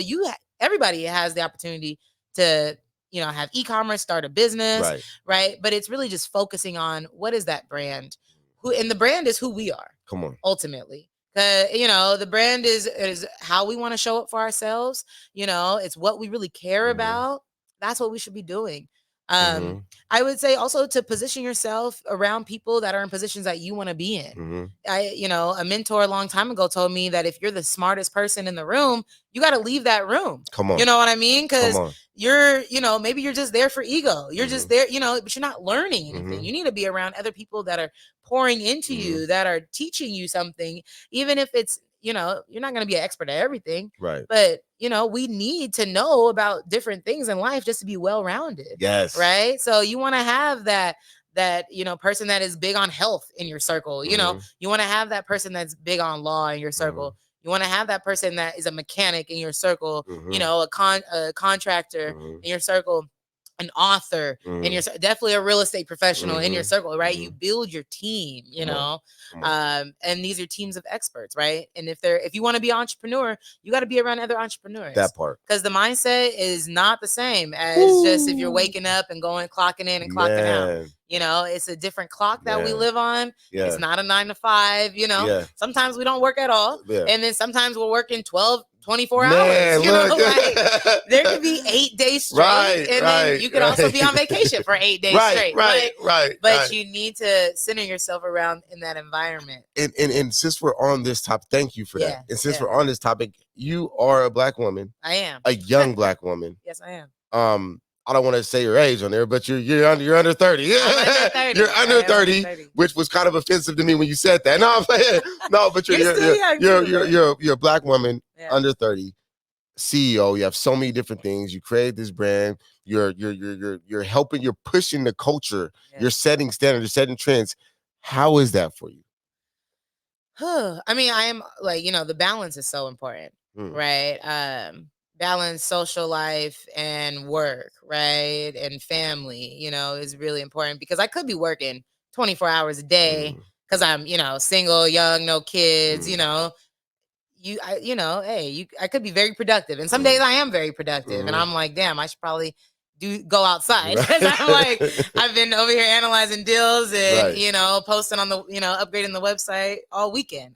everybody has the opportunity to have e-commerce, start a business, right? But it's really just focusing on what is that brand, and the brand is who we are. Ultimately. The brand is how we want to show up for ourselves. It's what we really care about. That's what we should be doing. Um, Mhm. I would say also to position yourself around people that are in positions that you want to be in. Mhm. A mentor a long time ago told me that if you're the smartest person in the room, you got to leave that room. Come You on. know what I mean? Come Because on. maybe you're just there for ego. You're just Mhm. there, but you're not learning anything. Mhm. You need to be around other people that are pouring into Mhm. you, that are teaching you something, even if it's, you're not going to be an expert at everything, Right. but, we need to know about different things in life just to be well rounded. Yes. Right. So you want to have that person that is big on health in your circle. Mhm. You want to have that person that's big on law in your Mhm. circle. You want to have that person that is a mechanic in your circle, Mhm. a contractor Mhm. in your circle, an author in your Mhm. definitely a real estate professional in your Mhm. circle, right? You Mhm. build your team, Come on. Come on. and these are teams of experts, right? And if you want to be an entrepreneur, you got to be around other entrepreneurs, That part. because the mindset is not the same as just if you're Woo. waking up and going clocking in and clocking out. Man. It's a different clock that we Man. live on. It's Yeah. not a 9 to 5. Yeah. Sometimes we don't work at all, Yeah. and then sometimes we're working 12, 24 hours. Man, look. Like there could be 8 days straight, Right, and then right, you could also be on right. vacation for 8 days Right, straight. right, Like, right, but right. you need to center yourself around in that environment. And since we're on this topic, thank you for that. Yeah, And since yeah. we're on this topic, you are a Black woman, I am. a young Black woman. Yes, I am. I don't want to say your age on there, but you're under 30. I'm under 30. You're I under am under 30, 30. which was kind of offensive to me when you said that. No, I'm playing. No, but You're still young too, man. you're a Black woman Yeah. under 30. CEO. You have so many different things. You create this brand. You're helping. You're pushing the culture. Yeah. You're setting standards. You're setting trends. How is that for you? I mean, I am like, the balance is so important, Mm, right? Balance social life and work, right? And family, is really important, because I could be working 24 hours a day mm, because I'm, single, young, no kids, mm, I could be very productive, and some days mm, I am very productive, and mm. I'm like, damn, I should probably go outside, because I'm like, Right. I've been over here analyzing deals and Right. posting on the upgrading the website all weekend.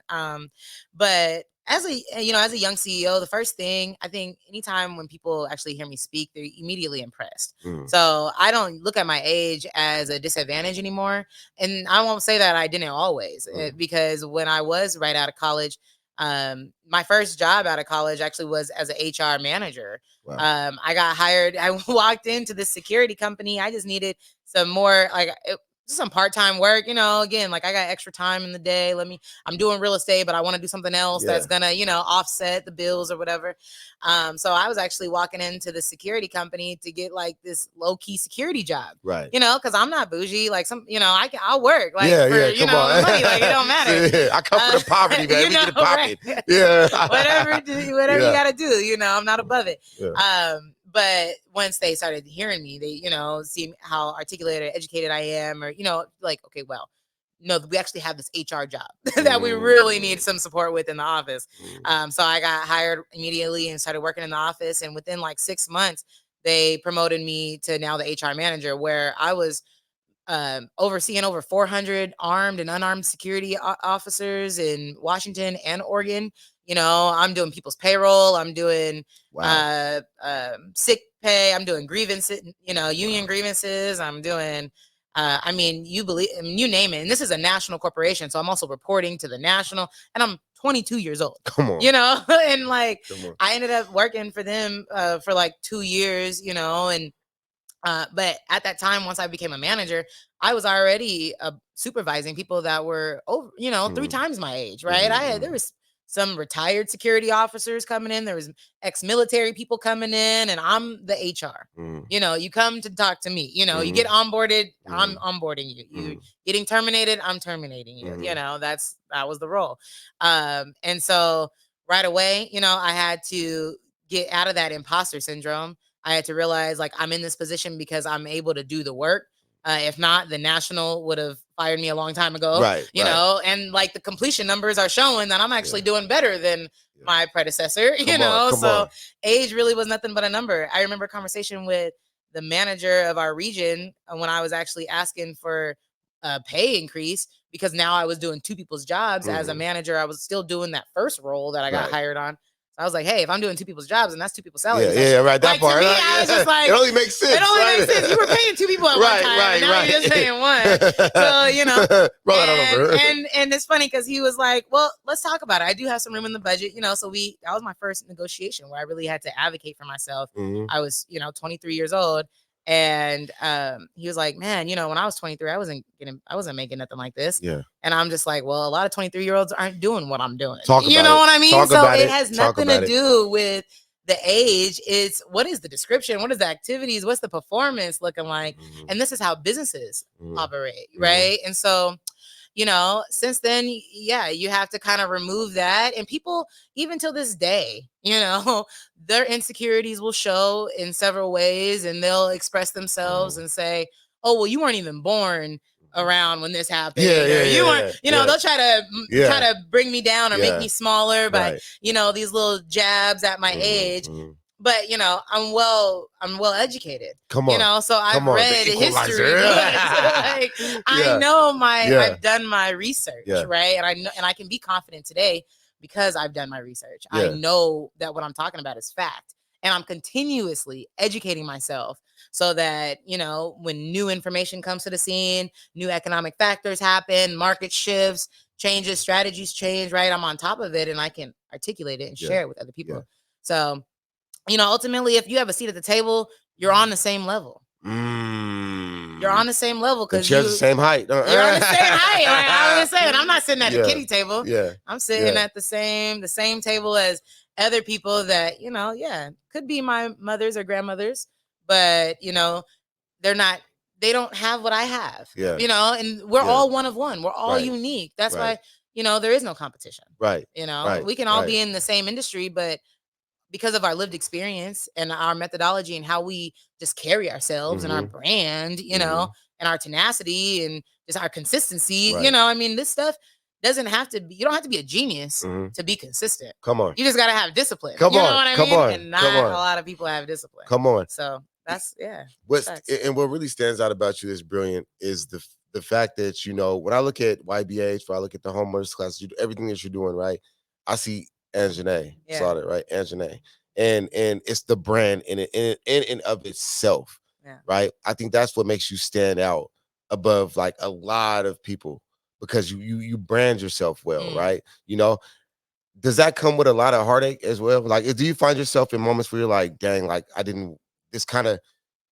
But as a young CEO, the first thing I think, anytime when people actually hear me speak, they're immediately impressed. Mm, So I don't look at my age as a disadvantage anymore, and I won't say that I didn't always, mm. because when I was right out of college, my first job out of college actually was as an HR manager. Wow. I got hired. I walked into this security company. I just needed some more, like, some part-time work. Again, like, I got extra time in the day. I'm doing real estate, but I want to do something else Yeah. that's gonna, offset the bills or whatever. So I was actually walking into the security company to get like this low-key security job. Right. Because I'm not bougie. Like, I'll work like Yeah. for Yeah. Come on. the money. Like, it don't matter. Yeah, I come from the poverty, man. We get it popping. Right? Yeah. Whatever you Yeah. got to do. I'm not above it. Yeah. But once they started hearing me, they see how articulated, educated I am, or like, okay, well, no, we actually have this HR job that we really need some support with in the office. So I got hired immediately and started working in the office, and within like 6 months, they promoted me to now the HR manager, where I was overseeing over 400 armed and unarmed security officers in Washington and Oregon. I'm doing people's payroll. I'm doing Wow. sick pay. I'm doing grievances, union Wow. grievances. I'm doing, you name it. And this is a national corporation. So I'm also reporting to the national, and I'm 22 years old, Come on. and like, Come on. I ended up working for them for like 2 years, and but at that time, once I became a manager, I was already supervising people that were over, 3 times my age, right? There was some retired security officers coming in. There was ex-military people coming in, and I'm the HR. Mm, You come to talk to me. You get onboarded, I'm onboarding you. You getting terminated, I'm terminating you. That was the role. And so right away, I had to get out of that imposter syndrome. I had to realize, like, I'm in this position because I'm able to do the work. If not, the national would have fired me a long time ago. Right. And like, the completion numbers are showing that I'm actually doing better than my predecessor. Come on. Come So on. age really was nothing but a number. I remember a conversation with the manager of our region when I was actually asking for a pay increase, because now I was doing two people's jobs as a manager. I was still doing that first role that I got Right. hired on. So I was like, hey, if I'm doing 2 people's jobs and that's 2 people's salaries. Right. That like, part. To me, I was just like, it only makes sense. It only makes sense. You were paying 2 people at one time, and now you're just paying one. So, roll that over. And it's funny because he was like, well, let's talk about it. I do have some room in the budget, So that was my first negotiation where I really had to advocate for myself. Mm-hmm. I was, 23 years old. And he was like, man, when I was 23, I wasn't making nothing like this. Yeah. And I'm just like, well, a lot of 23-year-olds aren't doing what I'm doing. Talk about you know it. what I mean? Talk so about it has Talk nothing to do with the age. It's what is the description? What is the activities? What's the performance looking like? Mm-hmm. And this is how businesses operate, Mm-hmm. right? And so, since then, you have to kind of remove that. And people, even till this day, their insecurities will show in several ways, and they'll express themselves and say, oh, well, you weren't even born around when this happened. You weren't, they'll try to bring me down or make me smaller by, these little jabs at my age. But I'm well educated. Come on. So I've read history. Like, I know I've done my research, right? And I know, and I can be confident today because I've done my research. I know that what I'm talking about is fact, and I'm continuously educating myself so that when new information comes to the scene, new economic factors happen, market shifts, changes, strategies change, right? I'm on top of it, and I can articulate it and share it with other people. So. Ultimately, if you have a seat at the table, you're on the same level. You're on the same level because you're the same height. You're on the same height. Like I was saying, I'm not sitting at a kiddie table. Yeah, I'm sitting at the same table as other people that could be my mothers or grandmothers, but they're not. They don't have what I have. And we're all one of one. We're all unique. That's why there is no competition. Right. We can all be in the same industry, but because of our lived experience and our methodology and how we just carry ourselves and our brand, and our tenacity and just our consistency, this stuff doesn't have to be, you don't have to be a genius to be consistent. Come on. You just got to have discipline. Come on. What I mean? And not a lot of people have discipline. Come on. So that's, and what really stands out about you is brilliant is the fact that, when I look at YBH, when I look at the homeowners class, everything that you're doing, right? I see Anzhane Slaughter, right? Anzhane. And it's the brand in and of itself, right? I think that's what makes you stand out above like a lot of people because you brand yourself well, right? Does that come with a lot of heartache as well? Like, do you find yourself in moments where you're like, dang, like this kind of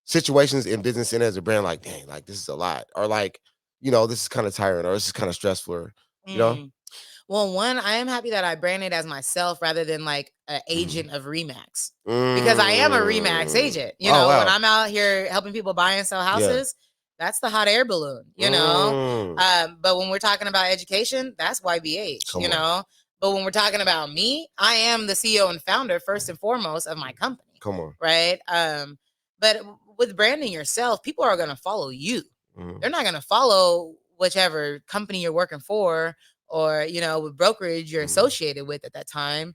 situations in business and as a brand, like, dang, like this is a lot, or like, this is kind of tiring, or this is kind of stressful, or, Well, one, I am happy that I branded as myself rather than like an agent of Remax because I am a Remax agent. When I'm out here helping people buy and sell houses, that's the hot air balloon, But when we're talking about education, that's YBH, But when we're talking about me, I am the CEO and founder first and foremost of my company. Come on. Right. But with branding yourself, people are going to follow you. They're not going to follow whichever company you're working for or, with brokerage you're associated with at that time.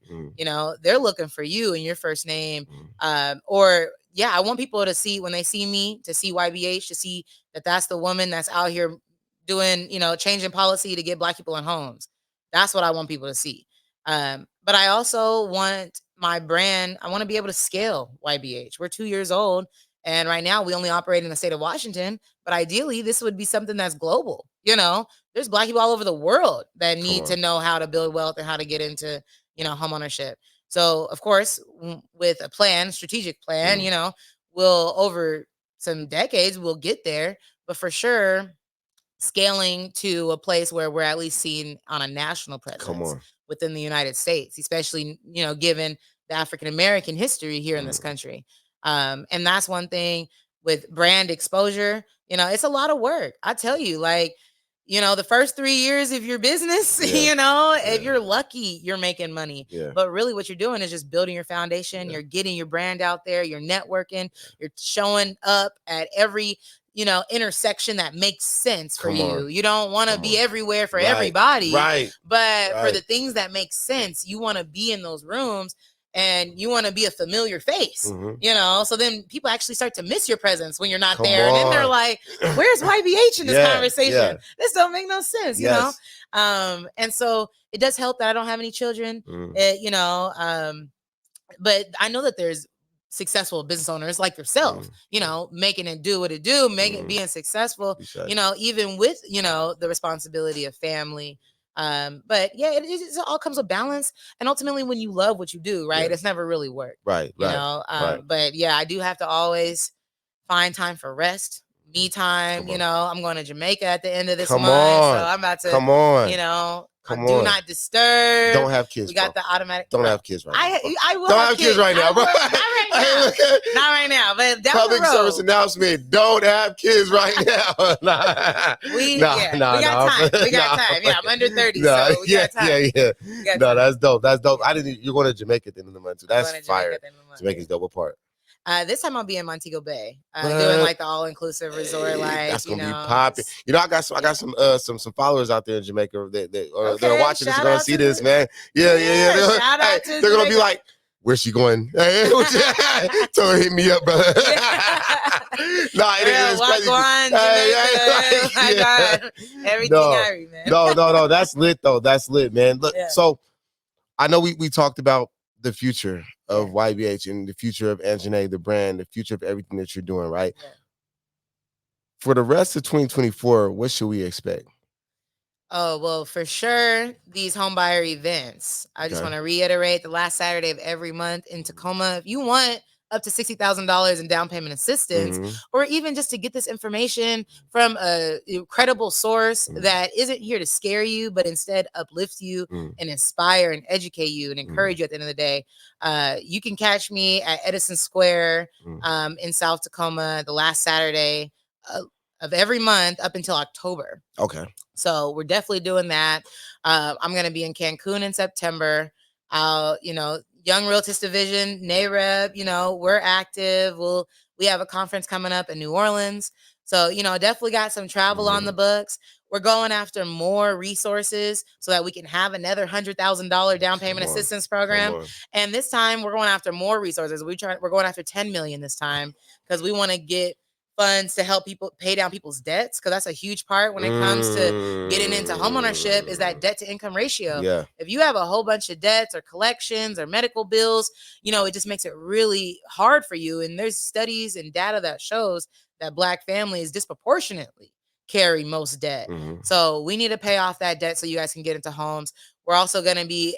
They're looking for you and your first name. I want people to see when they see me, to see YBH, to see that that's the woman that's out here doing, changing policy to get Black people in homes. That's what I want people to see. But I also want my brand, I want to be able to scale YBH. We're 2 years old. And right now we only operate in the state of Washington, but ideally this would be something that's global. There's Black people all over the world that need to know how to build wealth and how to get into, homeownership. So of course, with a strategic plan, we'll over some decades, we'll get there, but for sure scaling to a place where we're at least seen on a national presence within the United States, especially, given the African-American history here in this country. And that's one thing with brand exposure, it's a lot of work. I tell you, like, the first 3 years of your business, if you're lucky, you're making money. But really what you're doing is just building your foundation. You're getting your brand out there. You're networking. You're showing up at every, intersection that makes sense for you. You don't want to be everywhere for everybody. But for the things that make sense, you want to be in those rooms. And you want to be a familiar face, so then people actually start to miss your presence when you're not there. And then they're like, where's YBH in this conversation? This don't make no sense, And so it does help that I don't have any children. but I know that there's successful business owners like yourself, making it do what it do, being successful, even with, the responsibility of family. But yeah, it all comes with balance. And ultimately, when you love what you do, right, it's never really work. Right. But yeah, I do have to always find time for rest, me time. I'm going to Jamaica at the end of this month. So I'm about to, do not disturb. Don't have kids. We got the automatic. Don't have kids right now. I will don't have kids right now, bro. Not right now. Not right now. But down public the road. service announcement: don't have kids right now. We got time. We got time. Yeah, I'm under 30, so we got time. Yeah. No, that's dope. That's dope. I didn't. You're going to Jamaica at the end of the month too. That's fire. Jamaica's dope. What part? This time I'll be in Montego Bay, doing like the all-inclusive resort. Like that's gonna be popping. I got some followers out there in Jamaica they're watching this. They're gonna see this, man. Yeah. Shout out to they're gonna be like, "Where's she going?" Tell her hit me up, brother. Nah, it is crazy. My God, everything Irie, man. No, that's lit though. That's lit, man. Look, so I know we talked about the future of YBH and the future of Anzhane, the brand, the future of everything that you're doing, right? Yeah. For the rest of 2024, what should we expect? Oh, well, for sure, these homebuyer events. I just want to reiterate, the last Saturday of every month in Tacoma. If you want up to $60,000 in down payment assistance, or even just to get this information from a credible source that isn't here to scare you, but instead uplift you and inspire and educate you and encourage you at the end of the day, you can catch me at Edison Square in South Tacoma the last Saturday of every month up until October. Okay. So we're definitely doing that. I'm going to be in Cancun in September. Young Realtist Division, NAREB, we're active. We have a conference coming up in New Orleans. So, definitely got some travel on the books. We're going after more resources so that we can have another $100,000 down payment assistance program. And this time we're going after more resources. We're going after 10 million this time because we want to get funds to help people pay down people's debts, because that's a huge part when it comes to getting into homeownership is that debt to income ratio. Yeah. If you have a whole bunch of debts or collections or medical bills, it just makes it really hard for you. And there's studies and data that shows that Black families disproportionately carry most debt. So we need to pay off that debt so you guys can get into homes. We're also going to be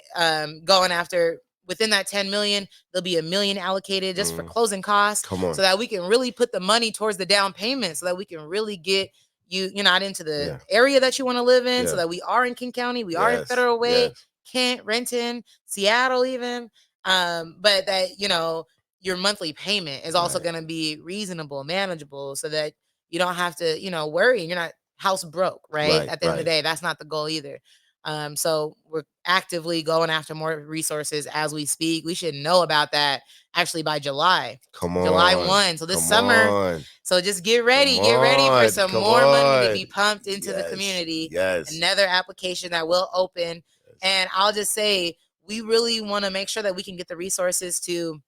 going after, within that 10 million, there'll be $1 million allocated just for closing costs, so that we can really put the money towards the down payment, so that we can really get you not into the area that you want to live in, so that we are in King County, we are in Federal Way, Kent, Renton, Seattle even, but that, your monthly payment is also going to be reasonable, manageable, so that you don't have to, worry and you're not house broke, right? At the end of the day, that's not the goal either. So we're actively going after more resources as we speak. We should know about that actually by July. July 1. So this summer. So just get ready. Get ready for some more money to be pumped into the community. Another application that will open. And I'll just say, we really want to make sure that we can get the resources to,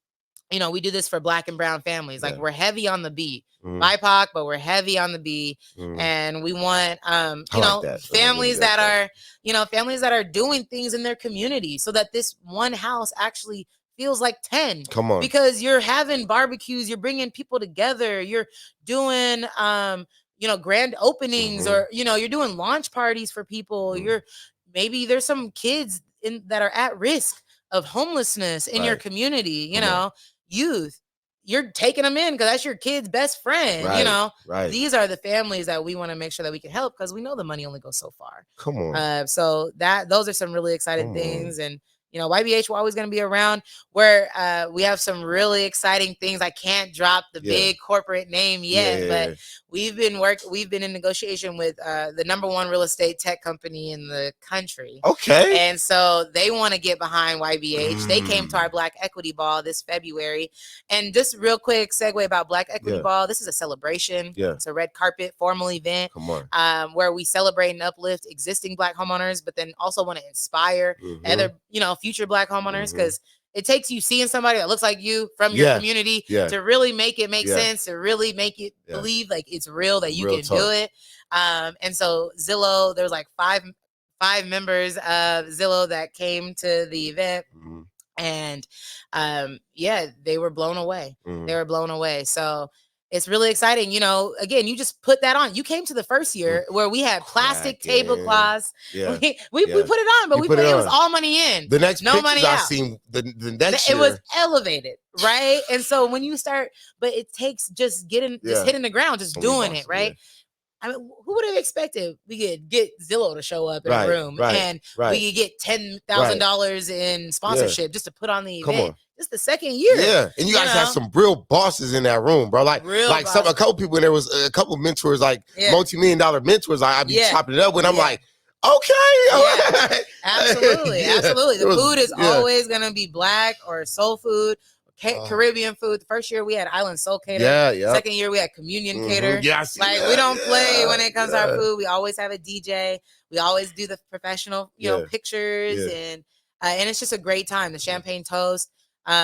we do this for Black and brown families. Like, we're heavy on the B. BIPOC, but we're heavy on the B. And we want, families that are, families that are doing things in their community, so that this one house actually feels like 10. Come on. Because you're having barbecues, you're bringing people together, you're doing, grand openings, or, you're doing launch parties for people. Maybe there's some kids that are at risk of homelessness in your community, youth. You're taking them in because that's your kid's best friend. These are the families that we want to make sure that we can help, because we know the money only goes so far. Come on. So those are some really exciting things. And YBH, we're always going to be around, where we have some really exciting things. I can't drop the big corporate name yet, but we've been in negotiation with the #1 real estate tech company in the country. Okay. And so they want to get behind YBH. They came to our Black Equity Ball this February. And just real quick segue about Black Equity Ball. This is a celebration. It's a red carpet formal event. Come on. Where we celebrate and uplift existing Black homeowners, but then also want to inspire other, future Black homeowners, because it takes you seeing somebody that looks like you from your community to really make it make sense, to really make it believe like it's real, that you can do it. And so Zillow, there was like five members of Zillow that came to the event. And yeah, they were blown away. Mhm. They were blown away. So it's really exciting. You know, again, you just put that on. You came to the first year where we had plastic Cracking. tablecloths. Yeah. We Yeah. put it on, but You we put put it it was on. all money in. The next No pictures money I out. seen the next It year. was elevated, right? And so when you start, but it takes just getting, just Yeah. hitting the ground, just Somebody doing bought it, some, right? I mean, who would have expected we could get Zillow to show up in a Right, room right, and right. we could get $10,000 in Yeah. sponsorship just to put on the Come event? on. Just the second year. Yeah, and you guys had some real bosses in that room, bro. Like, Real like some a bosses. couple people, and there was a couple mentors, like Yeah. multi-million-dollar mentors. I be Yeah. chopping it up with. I'm Yeah. like, okay, all Yeah. right. Absolutely. Yeah, Absolutely. The it was- food is yeah. always going to be black or soul food, Caribbean food. The first year we had Island Soul Cater. Yeah, yeah. Second year we had Communion Cater. Yeah, I see Like that. we don't play when it comes to our Yeah. food. We always have a DJ. We always do the professional, you know, Yeah. pictures Yeah. and it's just a great time. The champagne toast.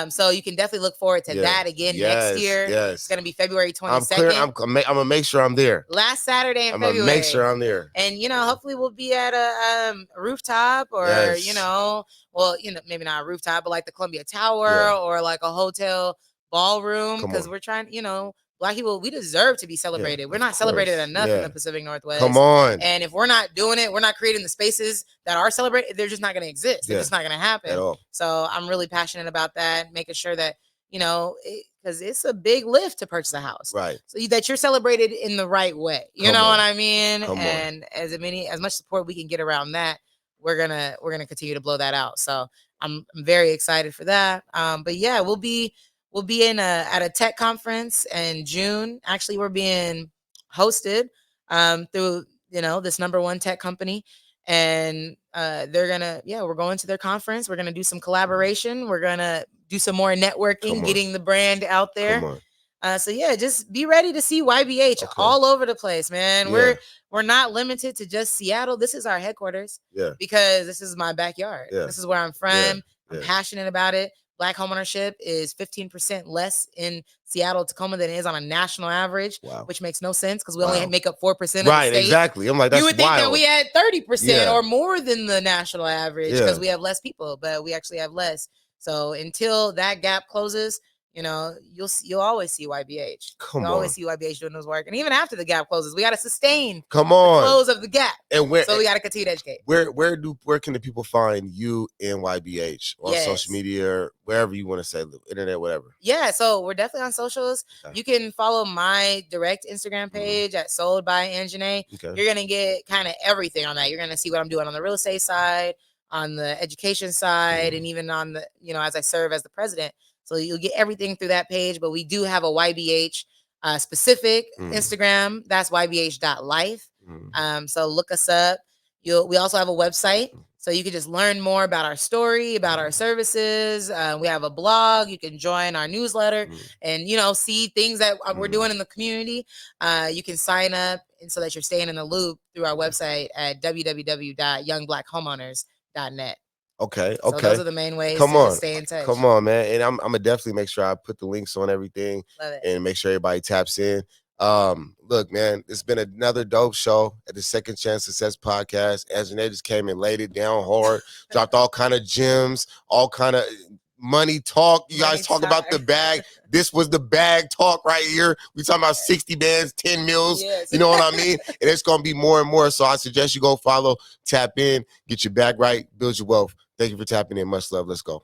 So you can definitely look forward to Yeah. that again Yes, next year. yes. It's gonna be February 22nd. I'm clear. I'm gonna make sure I'm there. Last Saturday in I'm February. gonna make sure I'm there. And you know, hopefully we'll be at a rooftop or Yes. you know, well, you know, maybe not a rooftop, but like the Columbia Tower Yeah. or like a hotel ballroom Come because on. we're trying, you know, Black people, we deserve to be celebrated. We're of not celebrated course. enough in Yeah. the Pacific Northwest. Come on. And if we're not doing it, we're not creating the spaces that are celebrated, they're just not going to exist. They're Yeah. just not going to happen. At all. So I'm really passionate about that, making sure that, you know, because it's a big lift to purchase a house. Right. So that you're celebrated in the right way. You Come know on. what I mean? Come on. And as much support we can get around that, we're gonna continue to blow that out. So I'm very excited for that. But yeah, we'll be in at a tech conference in June. Actually, we're being hosted through, you know, this #1 tech company. And we're going to their conference. We're gonna do some collaboration. We're gonna do some more networking, getting the brand out there. Come on. So yeah, just be ready to see YBH all over the place, man. Yeah. We're not limited to just Seattle. This is our headquarters. Yeah. Because this is my backyard. Yeah. This is where I'm from. Yeah. I'm passionate about it. Black homeownership is 15% less in Seattle, Tacoma than it is on a national average, which makes no sense because we only make up 4% of the state. Right, exactly. I'm like, that's you would think wild. that we had 30% or more than the national average because we have less people, but we actually have less. So until that gap closes, you know, you'll always see YBH. You'll always see YBH doing this work. And even after the gap closes, we got to sustain the close of the gap. And so we got to continue to educate. Where can the people find you and YBH on social media or wherever you want to say, internet, whatever? Yeah, so we're definitely on socials. Okay. You can follow my direct Instagram page at Sold by Anzhane. Okay. You're gonna get kind of everything on that. You're gonna see what I'm doing on the real estate side, on the education side, and even on the, you know, as I serve as the president. So you'll get everything through that page, but we do have a YBH specific Instagram. That's ybh.life. So look us up. We also have a website, so you can just learn more about our story, about our services. We have a blog. You can join our newsletter and, you know, see things that we're doing in the community. You can sign up and so that you're staying in the loop through our website at www.youngblackhomeowners.net. Okay. So those are the main ways to stay in touch. Come on, man. And I'm gonna definitely make sure I put the links on everything. Love it. And make sure everybody taps in. Look, man, it's been another dope show at the Second Chance Success Podcast. Anzhane just came and laid it down hard, dropped all kind of gems, all kind of money talk. You guys talk about the bag. This was the bag talk right here. We talking about 60 bands, 10 mils. Yes. You know what I mean? And it's gonna be more and more. So I suggest you go follow, tap in, get your bag right, build your wealth. Thank you for tapping in. Much love. Let's go.